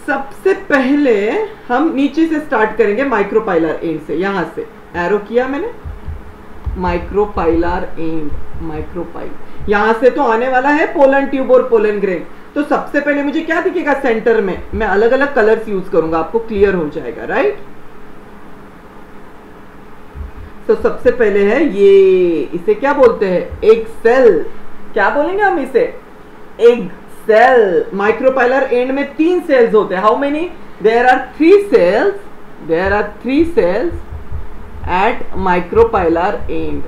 सबसे पहले हम नीचे से स्टार्ट करेंगे माइक्रोपाइलर एंड से. यहां से एरो किया मैंने, माइक्रोपाइलर एंड, माइक्रोपाइल. यहां से तो आने वाला है पोलन ट्यूब और पोलन ग्रेन. तो सबसे पहले मुझे क्या दिखेगा सेंटर में? मैं अलग अलग कलर्स यूज करूंगा, आपको क्लियर हो जाएगा, राइट? तो सबसे पहले है ये, इसे क्या बोलते हैं? Egg cell. क्या बोलेंगे हम इसे? Egg cell. माइक्रोपाइलर एंड में 3 सेल्स होते हैं. How many? There are 3 cells. There are 3 cells at micropylar end.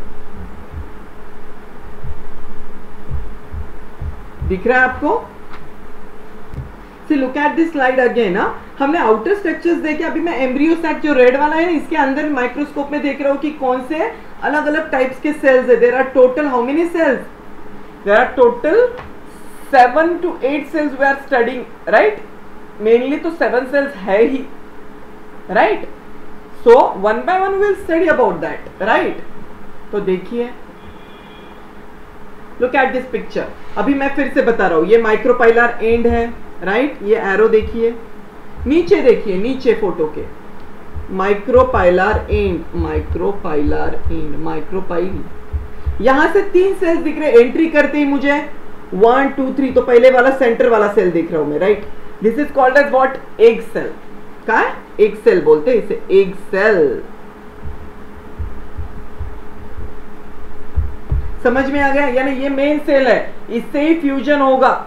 दिख रहा है आपको? See, look at this slide again. हमने आउटर स्ट्रक्चर्स देखे. अभी मैं एम्ब्रियो सैक जो रेड वाला है इसके अंदर माइक्रोस्कोप में देख रहा हूँ कि कौन से अलग अलग टाइप्स के सेल्स है. There are total how many cells? There are total 7 to 8 cells we are studying, right? Mainly तो 7 cells है ही, right? So one by one we will study about that, right? तो देखिए, look at this picture. अभी मैं फिर से बता रहा हूँ, ये माइक्रोपाइलर एंड है, राइट? ये एरो देखिए, नीचे देखिए, नीचे फोटो के micropylar and, micropylar and, micropyle. यहां से 3 सेल्स दिख रहे. एंट्री करते ही मुझे 1 2 3, तो पहले वाला सेंटर वाला सेल देख रहा हूं मैं, right? This is called as what? Egg cell. क्या है? एग सेल बोलते हैं इसे, एग सेल. समझ में आ गया? यानी ये मेन सेल है, इससे ही फ्यूजन होगा.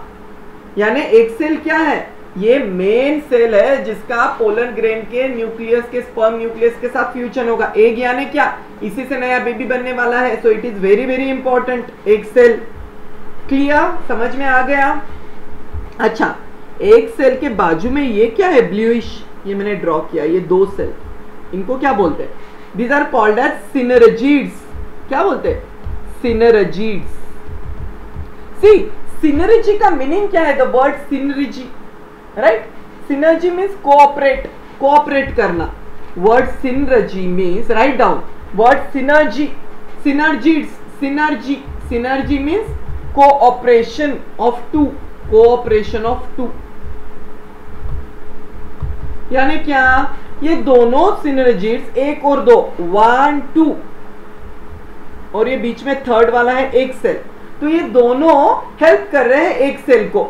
यानी एग सेल क्या है? ये मेन सेल है जिसका पोलन ग्रेन के न्यूक्लियस के, स्पर्म न्यूक्लियस के साथ फ्यूजन होगा. एग यानी क्या? इसी से नया बेबी बनने वाला है. So it is very very important, egg cell. Clear? समझ में आ गया? अच्छा, एक सेल के बाजू में ये क्या है? ब्लूइश. ये मैंने ड्रॉ किया. ये 2 सेल, इनको क्या बोलते हैं? These are called as synergids. क्या बोलते हैं? सिनर्जिड्स. सी, सिनर्जी का मीनिंग क्या है? The word synergy, right? Synergy means cooperate, cooperate करना. Word synergy means, write down, word synergy, synergids, synergy. Synergy means cooperation of 2, cooperation of 2. यानी क्या? ये दोनों सिनर्जिड्स, 1 और 2, 1 2, और ये बीच में थर्ड वाला है एक सेल. तो ये दोनों हेल्प कर रहे हैं एक सेल को.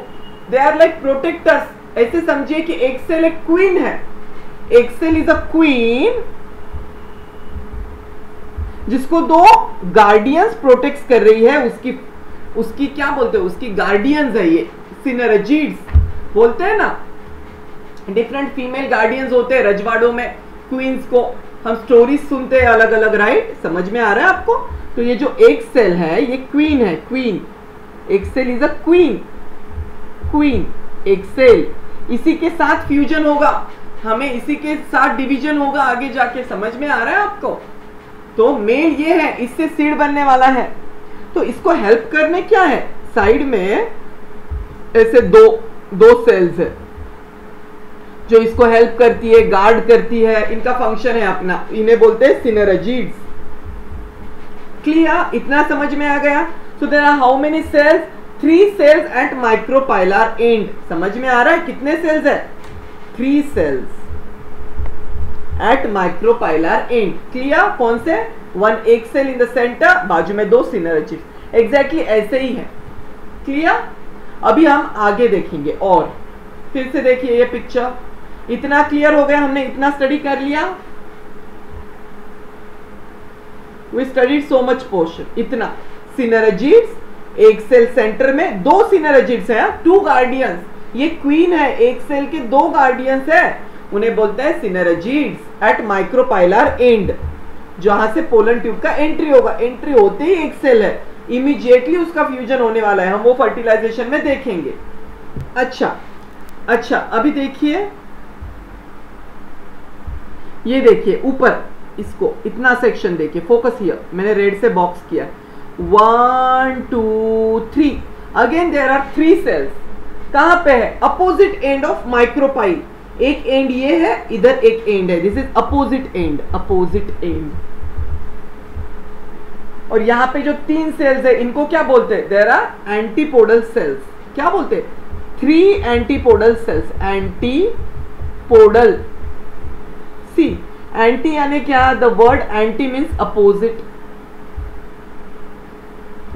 They are like protectors. ऐसे समझिए कि एक सेल एक क्वीन है. एक सेल इज अ क्वीन जिसको 2 गार्डियंस प्रोटेक्ट कर रही है. उसकी क्या बोलते हैं? उसकी गार्डियंस है ये, सिनर्जिड्स बोलते हैं ना. डिफरेंट फीमेल गार्डियंस होते हैं रजवाड़ों में, क्वींस को हम स्टोरीज सुनते हैं अलग अलग, राइट? समझ में आ रहा है आपको? तो ये जो एक सेल है ये क्वीन है, क्वीन. एक cell is a queen, queen एक सेल. इसी के साथ फ्यूजन होगा, हमें इसी के साथ डिवीजन होगा आगे जाके. समझ में आ रहा है आपको? तो मेल ये है, इससे सीड बनने वाला है. तो इसको हेल्प करने क्या है? साइड में ऐसे दो सेल्स है जो इसको हेल्प करती है, गार्ड करती है. इनका फंक्शन है अपना, इन्हें बोलते हैं सिनर्जिड्स. क्लियर? इतना समझ में आ गया? So there are how many cells? 3 cells at micropylar end. समझ में आ रहा है कितने सेल्स है? 3 cells at micropylar end. Clear? कौन से? 1 एक सेल इन द सेंटर, बाजू में 2 सिनर्जिड्स. एग्जैक्टली ऐसे ही है. क्लियर? अभी हम आगे देखेंगे. और फिर से देखिए ये पिक्चर. इतना क्लियर हो गया? हमने इतना स्टडी कर लिया. We studied so much portion. इतना सिनर्जिड्स, एक सेल सेंटर में 2 सिनर्जिड्स है, 2 गार्डियंस. ये क्वीन है, एक सेल के 2 गार्डियंस है, उन्हें बोलते हैं सिनर्जिड्स एट माइक्रोपाइलर एंड. जहां से पोलन ट्यूब का एंट्री होगा. एंट्री होते ही एक सेल है, इमीडिएटली उसका फ्यूजन होने वाला है. हम वो फर्टिलाइजेशन में देखेंगे. अच्छा, अभी देखिए, ये देखिए ऊपर इसको इतना सेक्शन देखिए, फोकस हियर, मैंने रेड से बॉक्स किया, 1 2 3, अगेन देयर आर 3 सेल्स, कहां पे है, अपोजिट एंड ऑफ माइक्रोपाइल, एक एंड ये है, इधर एक एंड है, this is opposite and, opposite and. और यहां पे जो 3 सेल्स है इनको क्या बोलते हैं, देयर आर एंटीपोडल सेल्स, क्या बोलते हैं, 3 antipodal cells, antipodal. See anti यानी क्या, the word anti means opposite,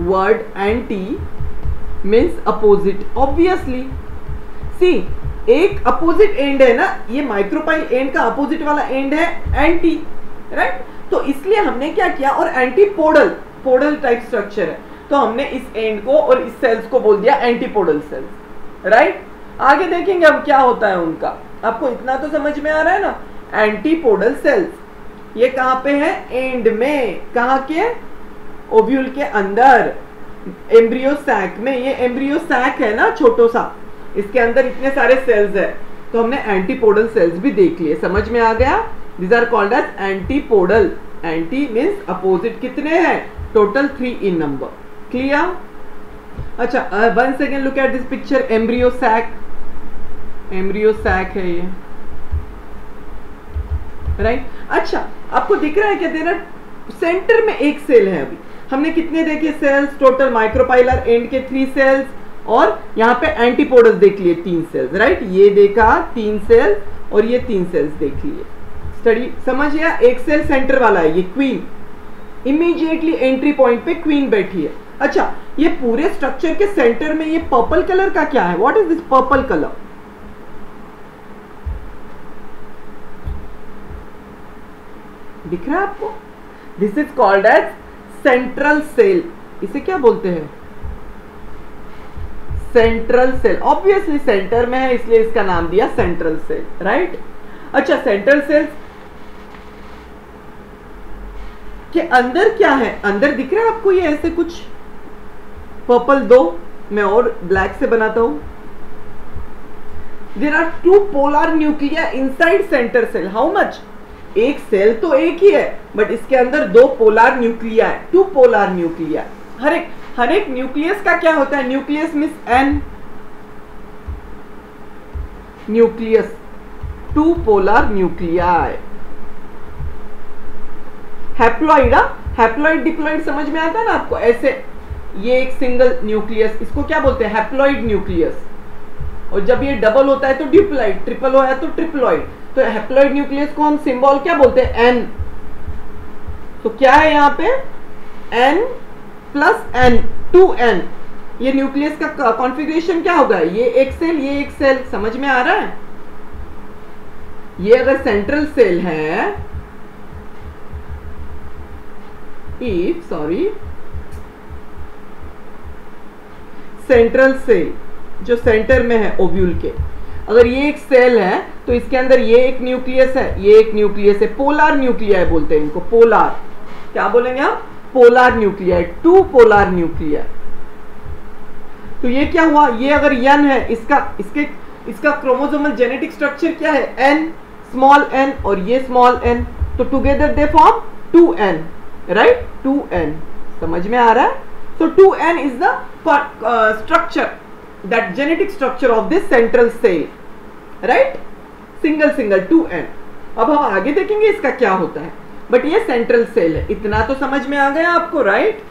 word anti means opposite, obviously. See एक अपोजिट एंड है ना, ये माइक्रोपाइल एंड का अपोजिट वाला एंड है एंटी, राइट, तो इसलिए हमने क्या किया, और एंटीपोडल, पोडल टाइप स्ट्रक्चर है, तो हमने इस एंड को और इस सेल्स को बोल दिया एंटीपोडल सेल्स, राइट। आगे देखेंगे अब क्या होता है उनका, आपको इतना तो समझ में आ रहा है ना। एंटीपोडल सेल्स ये कहां पे है, एंड में, कहां के, ओव्यूल के अंदर, एम्ब्रियो सैक में, ये एम्ब्रियो सैक है ना छोटो सा, इसके अंदर इतने सारे सेल्स है, तो हमने एंटीपोडल सेल्स भी देख लिए, समझ में आ गया। These are called as antipodal. Anti means opposite, कितने हैं, टोटल 3 in number, clear। अच्छा, once again look at this picture, embryo sac, embryo sac है ये, राइट। अच्छा, आपको दिख रहा है क्या, देना सेंटर में एक सेल है, अभी हमने कितने देखे सेल्स, टोटल माइक्रोपाइलर एंड के 3 सेल्स, और यहाँ पे एंटीपोडल्स देख लिए 3 सेल्स, राइट, ये देखा 3 सेल्स और ये 3 सेल्स देख लिए, स्टडी समझ गया। एक सेल सेंटर वाला है, ये क्वीन, इमीडिएटली एंट्री पॉइंट पे क्वीन बैठी है। अच्छा, ये पूरे स्ट्रक्चर के सेंटर में ये पर्पल कलर का क्या है, what is this purple colour, दिख रहा है आपको, this is called as central cell, इसे क्या बोलते हैं, सेंट्रल सेल, ऑब्वियसली सेंटर में है इसलिए इसका नाम दिया सेंट्रल सेल, राइट। अच्छा, सेंट्रल सेल्स के अंदर क्या है, अंदर दिख रहा है आपको ये ऐसे कुछ पर्पल, दो मैं और ब्लैक से बनाता हूं, there are 2 polar nuclei inside centre cell, how much, एक सेल तो एक ही है बट इसके अंदर 2 पोलर न्यूक्लिया है, 2 पोलर न्यूक्लिया, हर एक न्यूक्लियस का क्या होता है, nucleus means n, nucleus 2 polar nuclei, haploid, haploid diploid समझ में आता है ना आपको, ऐसे ये एक सिंगल न्यूक्लियस, इसको क्या बोलते हैं, हैप्लॉइड न्यूक्लियस, और जब ये डबल होता है तो डिप्लॉइड, ट्रिपल होता है तो ट्रिप्लॉइड, तो हैप्लॉइड न्यूक्लियस को हम सिंबल क्या बोलते हैं, एन, तो क्या है यहाँ पे, एन प्लस एन, 2n, ये न्यूक्लियस का कॉन्फ़िगरेशन क्या होगा, ये एक सेल, समझ में आ रहा है। ये अगर सेंट्रल सेल है, सेंट्रल सेल जो सेंटर में है ओव्यूल के, अगर ये एक सेल है तो इसके अंदर ये एक न्यूक्लियस है, ये एक न्यूक्लियस है, पोलर न्यूक्लिया बोलते हैं इनको, पोलर, क्या बोलेंगे आप, पोलर न्यूक्लिया, 2 पोलर न्यूक्लिया। तो ये क्या हुआ, ये अगर n है, इसका क्रोमोसोमल जेनेटिक स्ट्रक्चर क्या है, n, स्मॉल n, और ये स्मॉल n, तो together they form 2n, right, 2n, समझ में आ रहा है। So 2n is the structure, that genetic structure of this central cell, right, single 2n। अब हम आगे देखेंगे इसका क्या होता है, बट ये सेंट्रल सेल है, इतना तो समझ में आ गया आपको, राइट।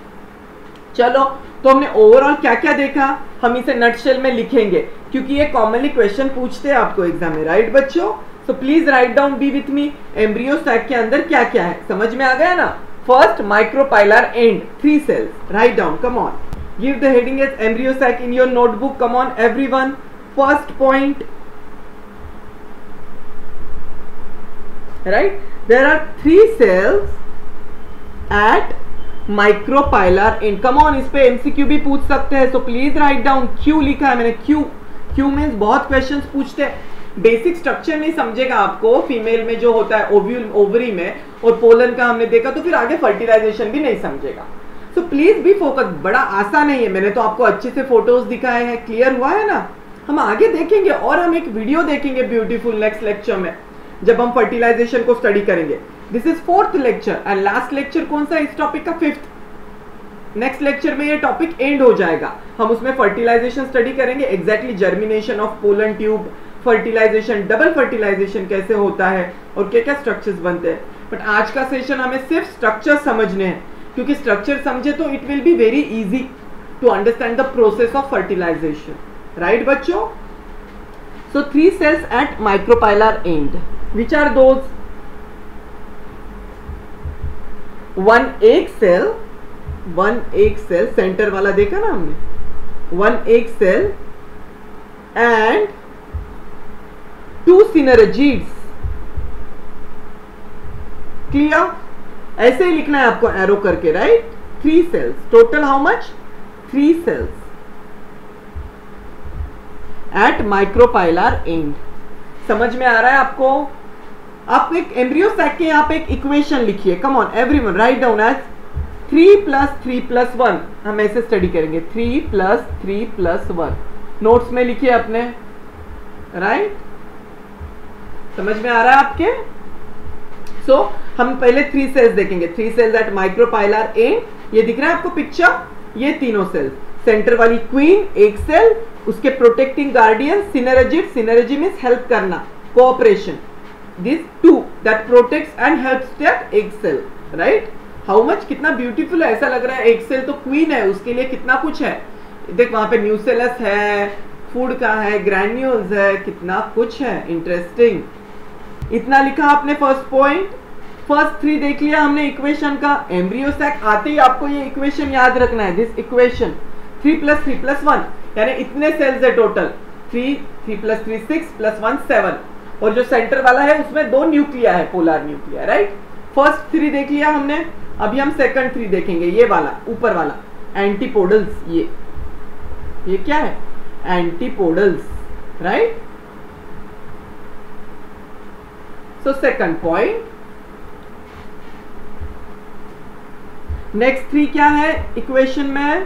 चलो, तो हमने ओवरऑल क्या क्या देखा, हम इसे नटशेल में लिखेंगे क्योंकि ये कॉमनली क्वेश्चन पूछते हैं आपको एग्जाम में, राइट बच्चों। So please write down, be with me, embryo sac के अंदर क्या क्या है, समझ में आ गया ना। First, micropylar end, 3 cells, write down, come on, give the heading as embryo sac in your notebook, come on everyone. First point, right, there are 3 cells at micropylar end, come on, इस पे MCQ भी पूछ सकते हैं, so please write down, Q लिखा है मैंने, Q means बहुत questions पूछते हैं, बेसिक स्ट्रक्चर नहीं समझेगा आपको, फीमेल में जो होता है ओव्यूल, ओवरी में, और पोलन का हमने देखा, तो फिर आगे फर्टिलाइजेशन भी नहीं समझेगा। सो प्लीज बी फोकस, बड़ा आसान है ये, मैंने तो आपको अच्छे से फोटोज दिखाए हैं, क्लियर हुआ है ना। हम आगे देखेंगे और हम एक वीडियो देखेंगे ब्यूटीफुल नेक्स्ट लेक्चर में, जब हम फर्टिलाइजेशन को स्टडी करेंगे। This is 4th lecture and last lecture कौन सा इस टॉपिक का? 5th। नेक्स्ट लेक्चर में ये टॉपिक एंड हो जाएगा। हम उसमें फर्टिलाइजेशन स्टडी करेंगे, exactly germination of pollen tube, fertilisation, double fertilisation कैसे होता है और क्या क्या स्ट्रक्चर्स बनते हैं। बट आज का सेशन हमें सिर्फ स्ट्रक्चर समझने हैं, क्योंकि स्ट्रक्चर समझे तो it will be very easy to understand the process of fertilisation, right बच्चों? So 3 cells at micropylar end. Which are those? one egg cell, centre वाला देखा ना हमने, 1 egg cell and 2 synergids. Clear? ऐसे ही लिखना है आपको एरो करके, right? 3 cells. Total how much? 3 cells at micropylar end. समझ में आ रहा है आपको? आप एक एम्ब्रियो सैक के यहाँ पे एक इक्वेशन लिखिए। Come on everyone, write down as 3 + 3 + 1। हम ऐसे स्टडी करेंगे, 3 + 3 + 1। नोट्स में लिखिए अपने, राइट? समझ में आ रहा है आपके? सो हम पहले 3 cells देखेंगे। 3 cells एट माइक्रोपाइलर एंड। ये दिख रहा है आपको पिक्चर? ये तीनों सेल्स, सेंटर वाली क्वीन, एक सेल, उसके protecting guardian synergid, synergy means help करना, cooperation, this 2 that protects and helps that egg cell, right? How much, कितना ब्यूटीफुल है, ऐसा लग रहा है एग सेल तो क्वीन है, उसके लिए कितना कुछ है। देख वहां पे न्यूसेलस है, फूड का है, ग्रैन्यूल्स है, कितना कुछ है, इंटरेस्टिंग। इतना लिखा आपने फर्स्ट पॉइंट। फर्स्ट 3 देख लिया हमने इक्वेशन का। एम्ब्रियो सैक आते ही आपको ये इक्वेशन याद रखना है, दिस इक्वेशन 3 + 3 + 1, यानी इतने सेल्स है टोटल, 3 + 3 6 + 1 7, और जो सेंटर वाला है उसमें 2 न्यूक्लिया है, पोलर न्यूक्लिया, राइट? फर्स्ट 3 देख लिया हमने। अभी हम सेकंड 3 देखेंगे, ये वाला ऊपर वाला, एंटीपोडल्स। ये क्या है? Antipodals, right? So second point. Next 3 क्या है इक्वेशन में?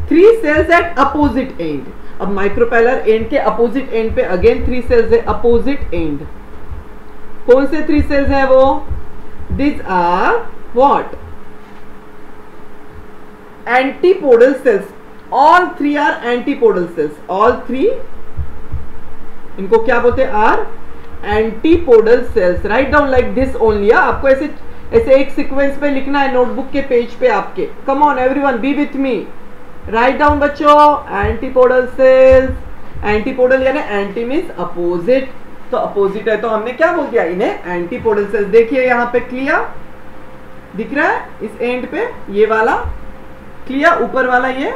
3 cells एट अपोजिट एंड। अब माइक्रोपाइलर एंड के अपोजिट एंड पे अगेन 3 cells है, अपोजिट एंड। कौन से 3 cells है वो? This are what? Antipodal cells. All 3 are antipodal cells. All 3 इनको क्या बोलते हैं? Are antipodal cells. Write down like this only. आपको ऐसे एक सीक्वेंस पे लिखना है नोटबुक के पेज पे आपके। Come on everyone, be with me, write down बच्चों। Antipodal cells. एंटीपोडल यानी एंटी मीन्स अपोजिट, तो अपोजिट है तो हमने क्या बोल दिया? इन्हें एंटीपोडल सेल्स। देखिए यहाँ पे क्लियर दिख रहा है इस एंड पे, ये वाला क्लियर, ऊपर वाला ये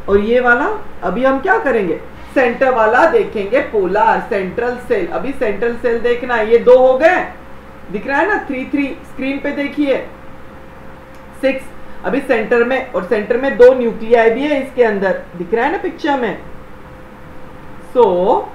और ये वाला। अभी हम क्या करेंगे? सेंटर वाला देखेंगे, पोलर सेंट्रल सेल। अभी सेंट्रल सेल देखना है। ये 2 हो गए, दिख रहा है ना? 3 3 स्क्रीन पे देखिए, 6। अभी सेंटर में, और सेंटर में 2 न्यूक्लियाई भी है इसके अंदर, दिख रहा है ना पिक्चर में? सो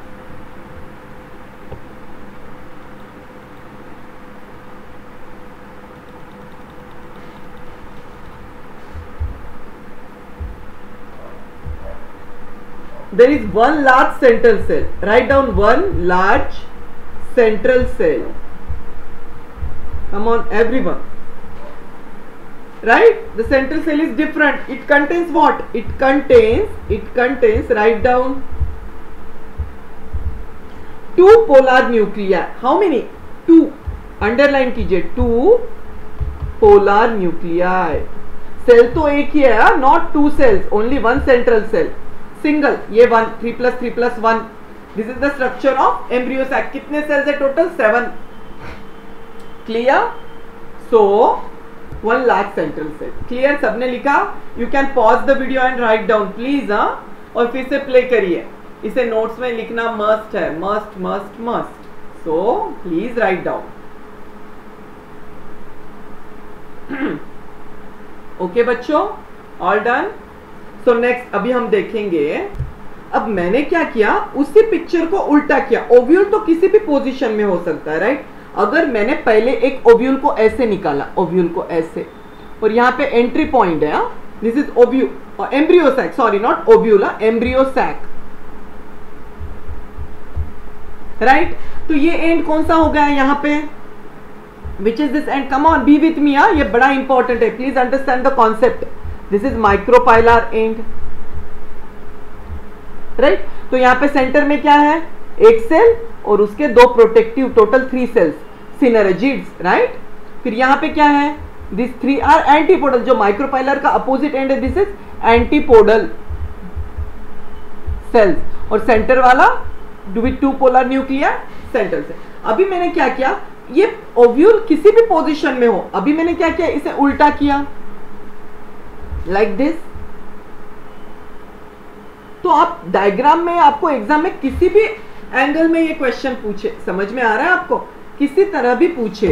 there is one large central cell. Write down one large central cell. Come on everyone, right? The central cell is different. It contains what? It contains write down 2 polar nuclei. How many? 2. Underline कीजिए, 2 polar nuclei. Cell तो एक ही है, not 2 cells, only 1 central cell. Single, ये 1, 3 + 3 + 1। This is the structure of embryo sac. कितने सेल्स है total? 7। Clear? So 1 large central cell. Clear? सबने लिखा? You can pause the video and write down please, और फिर से प्ले करिए। इसे नोट्स में लिखना मस्ट है, must must must. So please write down. Okay बच्चों, ऑल डन? सो नेक्स्ट अभी हम देखेंगे। अब मैंने क्या किया? उसी पिक्चर को उल्टा किया। ओव्यूल तो किसी भी पोजीशन में हो सकता है, राइट? अगर मैंने पहले एक ओव्यूल को ऐसे निकाला, ओव्यूल को ऐसे, और यहाँ पे एंट्री पॉइंट है, this is ovule, embryo sac, sorry not ovule, embryo sac. Right. तो ये एंड कौन सा हो गया यहाँ पे, which is this end, come on be with me, ये बड़ा इंपॉर्टेंट है, please understand the concept. This is micropylar end, right. तो यहाँ पे सेंटर में क्या है, एक सेल और उसके दो protective, total 3 cells, synergids, right. फिर यहाँ पे क्या है, दिस 3 आर एंटीपोडल, जो माइक्रोपाइलर का अपोजिट एंड है, दिस इज एंटीपोडल सेल्स, और सेंटर वाला विद 2 पोलर न्यूक्लियर सेंटर से। अभी मैंने क्या किया, ये ओव्यूल किसी भी पोजीशन में हो, अभी मैंने क्या किया, इसे उल्टा किया लाइक दिस। तो आप डायग्राम में, आपको एग्जाम में किसी भी एंगल में ये क्वेश्चन पूछे, समझ में आ रहा है आपको, किसी तरह भी पूछे,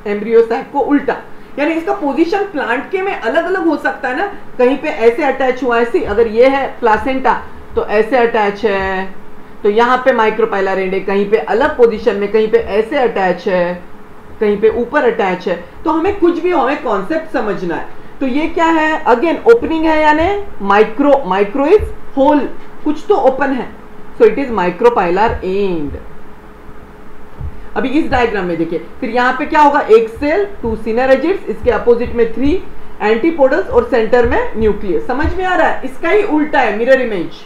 एम्ब्रियो सैक को उल्टा, यानी इसका पोजीशन प्लांट के में अलग अलग हो सकता है ना, कहीं पे ऐसे अटैच हुआ, ऐसे, अगर ये है प्लासेंटा तो ऐसे अटैच है, तो यहाँ पे माइक्रोपाइलर एंड है, कहीं पे अलग पोजीशन में, कहीं पे ऐसे अटैच है, कहीं पे ऊपर अटैच है। तो हमें कुछ भी हो, हमें कॉन्सेप्ट समझना है। तो ये क्या है, अगेन ओपनिंग है, यानी माइक्रो इज होल, कुछ तो ओपन है, so it is micropylar and. अभी इस डायग्राम में देखिए, फिर यहाँ पे क्या होगा, एक सेल, 2 सिनर्जिड्स, इसके अपोजिट में 3 एंटीपोडल्स और सेंटर में न्यूक्लियस। समझ में आ रहा है, इसका ही उल्टा है, मिरर इमेज,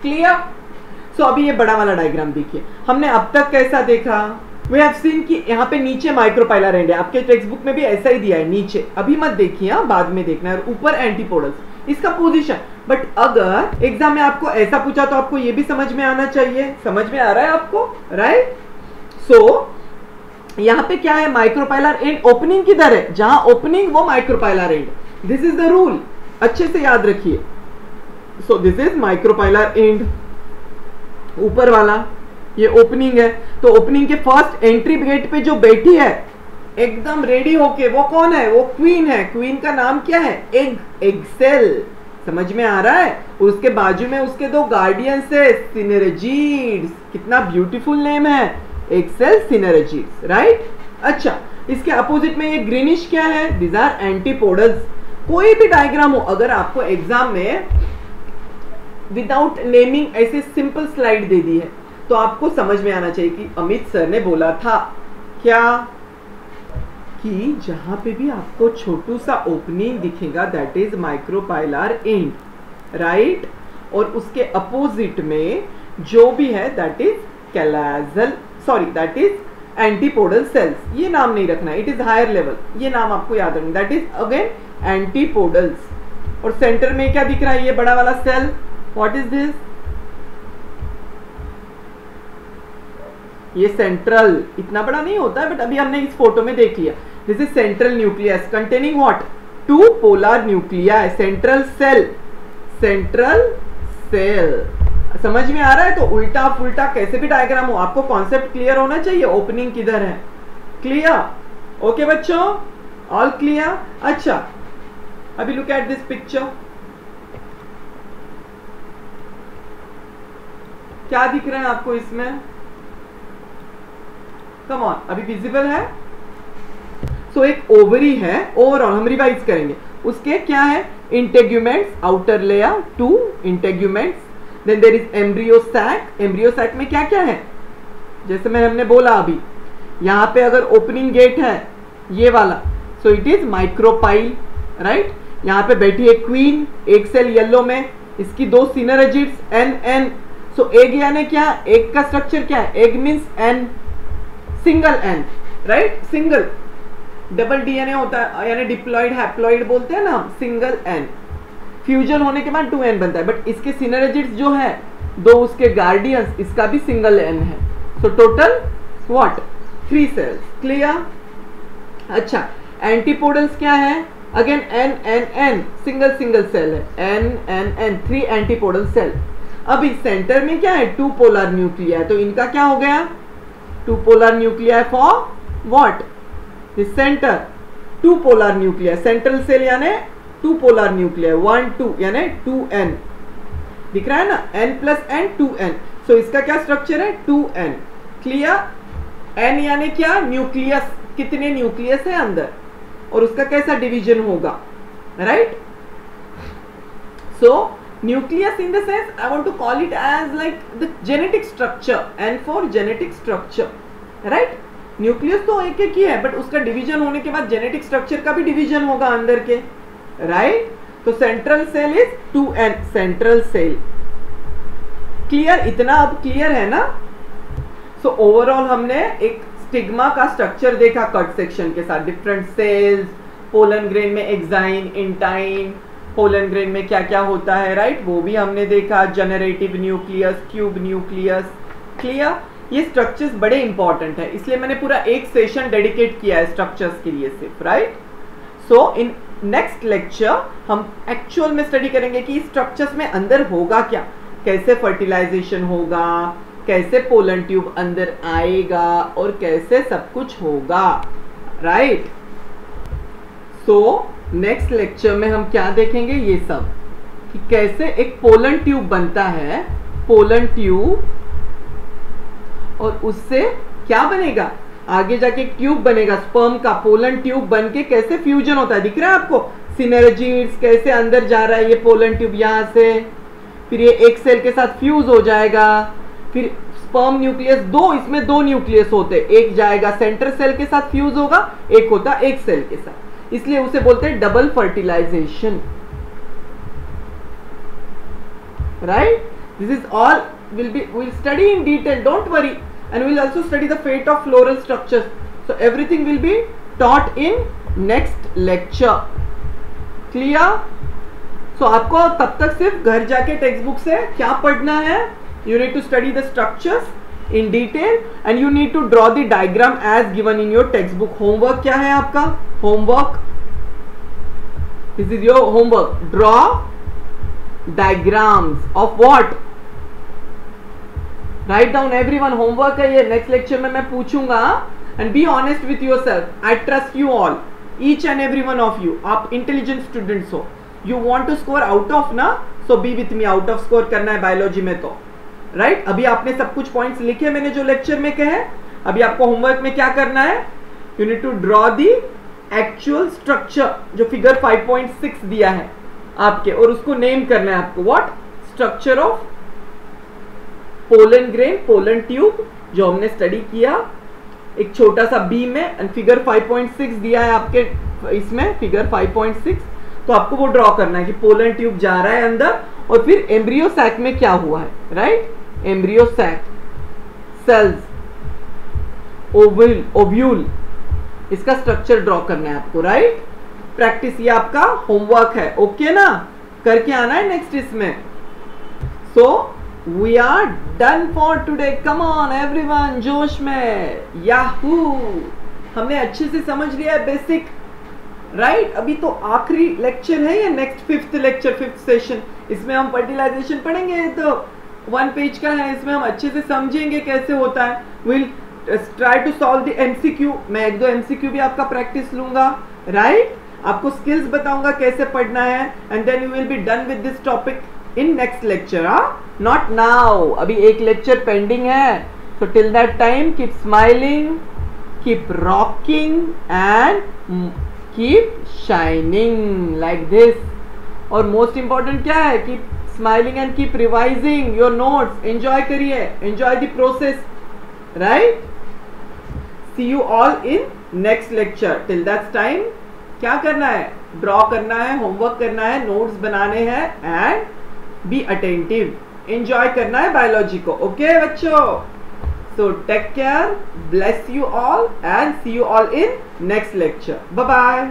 क्लियर। सो अभी ये बड़ा वाला डायग्राम देखिए, हमने अब तक कैसा देखा, वी हैव सीन कि यहाँ पे नीचे माइक्रोपाइलर एंड है, आपके टेक्स्ट बुक में भी ऐसा ही दिया है, नीचे, अभी मत देखिए, बाद में देखना है, और ऊपर एंटीपोडल्स, इसका पोजीशन। बट अगर एग्जाम में आपको ऐसा पूछा तो आपको ये भी समझ में आना चाहिए, समझ में आ रहा है आपको, राइट। सो यहाँ पे क्या है, माइक्रोपाइलर एंड ओपनिंग किधर है, जहां ओपनिंग वो micropylar and, this is the rule, अच्छे से याद रखिए। So this is micropylar and, ऊपर वाला ये ओपनिंग है, तो ओपनिंग के फर्स्ट एंट्री गेट पे जो बैठी है एकदम रेडी होके, वो कौन है, वो क्वीन है। क्वीन का नाम क्या है, एग सेल, समझ में आ रहा है। उसके बाजू में उसके 2 गार्डियंस है, सिनर्जिड्स, कितना ब्यूटीफुल नेम है, एग सेल सिनर्जिड्स, राइट। अच्छा, इसके अपोजिट में ये ग्रीनिश क्या है, दीज आर एंटीपोडल्स। कोई भी डायग्राम हो, अगर आपको एग्जाम में विदाउट नेमिंग ऐसे सिंपल स्लाइड दे दी है, तो आपको समझ में आना चाहिए कि अमित सर ने बोला था क्या, कि जहां पे भी आपको छोटू सा ओपनिंग दिखेगा, that is micropylar end, right. और उसके अपोजिट में जो भी है, that is chalazal, sorry that is antipodal cells. ये नाम नहीं रखना, इट इज हायर लेवल, ये नाम आपको याद रखना, दैट इज अगेन एंटीपोडल्स। और सेंटर में क्या दिख रहा है, ये बड़ा वाला सेल, व्हाट इज दिस, ये सेंट्रल, इतना बड़ा नहीं होता है, बट अभी हमने इस फोटो में देख लिया, this is central nucleus containing what, 2 polar nuclei, central cell, central cell. समझ में आ रहा है। तो उल्टा फुल्टा कैसे भी डायग्राम हो, आपको कॉन्सेप्ट क्लियर होना चाहिए, ओपनिंग किधर है, क्लियर। ओके बच्चों, ऑल क्लियर। अच्छा, अभी लुक एट दिस पिक्चर, क्या दिख रहा है आपको इसमें, कम ऑन, अभी विजिबल है। सो एक ओवरी है, ओवरऑल हम रिवाइज करेंगे, उसके क्या है, integuments, outer layer, 2 integuments, then there is embryo sac. Embryo sac में क्या क्या है, जैसे मैं हमने बोला अभी, यहाँ पे अगर ओपनिंग गेट है ये वाला, सो इट इज माइक्रोपाइल, राइट। यहाँ पे बैठी है क्वीन, एक सेल येलो में, इसकी 2 सिनर्जिड्स, एन। सो एग यानी क्या, एग का स्ट्रक्चर क्या है, egg means n, single n, right, single, double DNA होता है, यानी डिप्लॉइड हैप्लॉइड बोलते हैं ना हम, सिंगल एन। फ्यूजन होने के बाद 2n बनता है, बट इसके सिनर्जिड्स जो है 2 उसके गार्डियंस, इसका भी सिंगल n है। So total what, 3 cells, clear. अच्छा, एंटीपोडल्स क्या है, अगेन n, सिंगल सेल है, n, 3 एंटीपोडल सेल। अभी सेंटर में क्या है, 2 पोलर न्यूक्लिया है, तो इनका क्या हो गया, 2 polar nuclei for what, this centre, 2 polar nuclei, central cell यानी 2 पोलर न्यूक्लिया, 1 2 यानी 2n, दिख रहा है ना, n प्लस n 2n। सो इसका क्या स्ट्रक्चर है, 2n, क्लियर। n यानी क्या, न्यूक्लियस, कितने न्यूक्लियस है अंदर, और उसका कैसा डिवीजन होगा, right. So Nucleus in the sense I want to call it as like the genetic structure, and for genetic structure, right? Nucleus तो एक एक ही है, बट उसका डिवीजन होने के बाद जेनेटिक स्ट्रक्चर का भी डिवीजन होगा अंदर के, राइट? तो central cell is 2n, central cell. Clear? इतना अब क्लियर है ना? सो ओवरऑल हमने एक स्टिग्मा का स्ट्रक्चर देखा कट सेक्शन के साथ, डिफरेंट सेल्स, पोलन ग्रेन में एक्साइन, इंटाइन, पोलन ग्रेन में क्या क्या होता है, राइट? वो भी हमने देखा, generative nucleus, tube nucleus. Clear? ये स्ट्रक्चर्स बड़े इंपॉर्टेंट है, इसलिए मैंने पूरा एक सेशन डेडिकेट किया है स्ट्रक्चर्स के लिए सिर्फ, राइट? सो इन नेक्स्ट लेक्चर हम एक्चुअल में स्टडी करेंगे कि स्ट्रक्चर्स में अंदर होगा क्या, कैसे फर्टिलाइजेशन होगा, कैसे पोलन ट्यूब अंदर आएगा और कैसे सब कुछ होगा, राइट? सो नेक्स्ट लेक्चर में हम क्या देखेंगे, ये सब कि कैसे एक पोलन ट्यूब बनता है, पोलन ट्यूब, और उससे क्या बनेगा, आगे जाके एक ट्यूब बनेगा स्पर्म का, पोलन ट्यूब बन के कैसे फ्यूजन होता है, दिख रहा है आपको? सिनर्जीड्स कैसे अंदर जा रहा है ये पोलन ट्यूब यहां से, फिर ये एक सेल के साथ फ्यूज हो जाएगा, फिर स्पर्म न्यूक्लियस दो, इसमें दो न्यूक्लियस होते, एक जाएगा सेंटर सेल के साथ फ्यूज होगा, एक होता एक सेल के साथ, इसलिए उसे बोलते हैं double fertilisation, right? This is all we'll study in detail, don't worry, and we'll also study the fate of floral structures, so everything will be taught in next lecture. Clear? So आपको तब तक सिर्फ घर जाके टेक्स्ट बुक से क्या पढ़ना है, you need to study the structures in detail and you need to draw the diagram as given in your textbook. Homework क्या है आपका? Homework, this is your homework, draw diagrams of what? Write down everyone, homework है ये, नेक्स्ट लेक्चर में मैं पूछूंगा, and be honest with yourself, I trust you all, each and every one of you, आप इंटेलिजेंट स्टूडेंट्स हो, you want to score out of ना, so be with me, out of score करना है बायोलॉजी में तो, राइट? अभी आपने सब कुछ पॉइंट्स लिखे मैंने जो लेक्चर में कहे, अभी आपको होमवर्क में क्या करना है, you need to draw the actual structure जो फिगर 5.6 दिया है आपके, और उसको नेम करना है आपको, what? Structure of pollen grain, pollen tube, जो हमने स्टडी किया एक छोटा सा बी में, एंड फिगर 5.6 दिया है आपके इसमें, फिगर 5.6, तो आपको वो ड्रॉ करना है कि पोलन ट्यूब जा रहा है अंदर, और फिर एम्ब्रियो सैक में क्या हुआ है, right? Embryo sac, cells, ovule, इसका स्ट्रक्चर ड्रॉ करना है आपको, राइट? प्रैक्टिस, ये आपका होमवर्क है, ओके ना? करके आना है नेक्स्ट इसमें। सो we are done for today, come on everyone, जोश में, याहू! हमने अच्छे से समझ लिया है बेसिक, राइट? अभी तो आखिरी लेक्चर है ये, next fifth lecture, fifth session, इसमें हम फर्टिलाइजेशन पढ़ेंगे, तो 1 पेज का है, इसमें हम अच्छे से समझेंगे कैसे होता है। Will try to solve the MCQ, मैं 1-2 एमसीक्यू भी आपका प्रैक्टिस लूंगा, राइट? आपको स्किल्स बताऊंगा कैसे पढ़ना है, and then you will be done with this topic in next lecture, not now, अभी एक लेक्चर पेंडिंग है, so till that time keep smiling, keep rocking and keep shining like this, और most important क्या है, keep smiling and keep revising your notes, enjoy करिए, enjoy the process, right? see you all in next lecture, till that time क्या करना है, ड्रॉ करना है, होमवर्क करना है, नोट्स बनाने हैं, एंड बी अटेंटिव, एंजॉय करना है बायोलॉजी को, ओके बच्चों? So take care, bless you all, and see you all in next lecture, bye bye.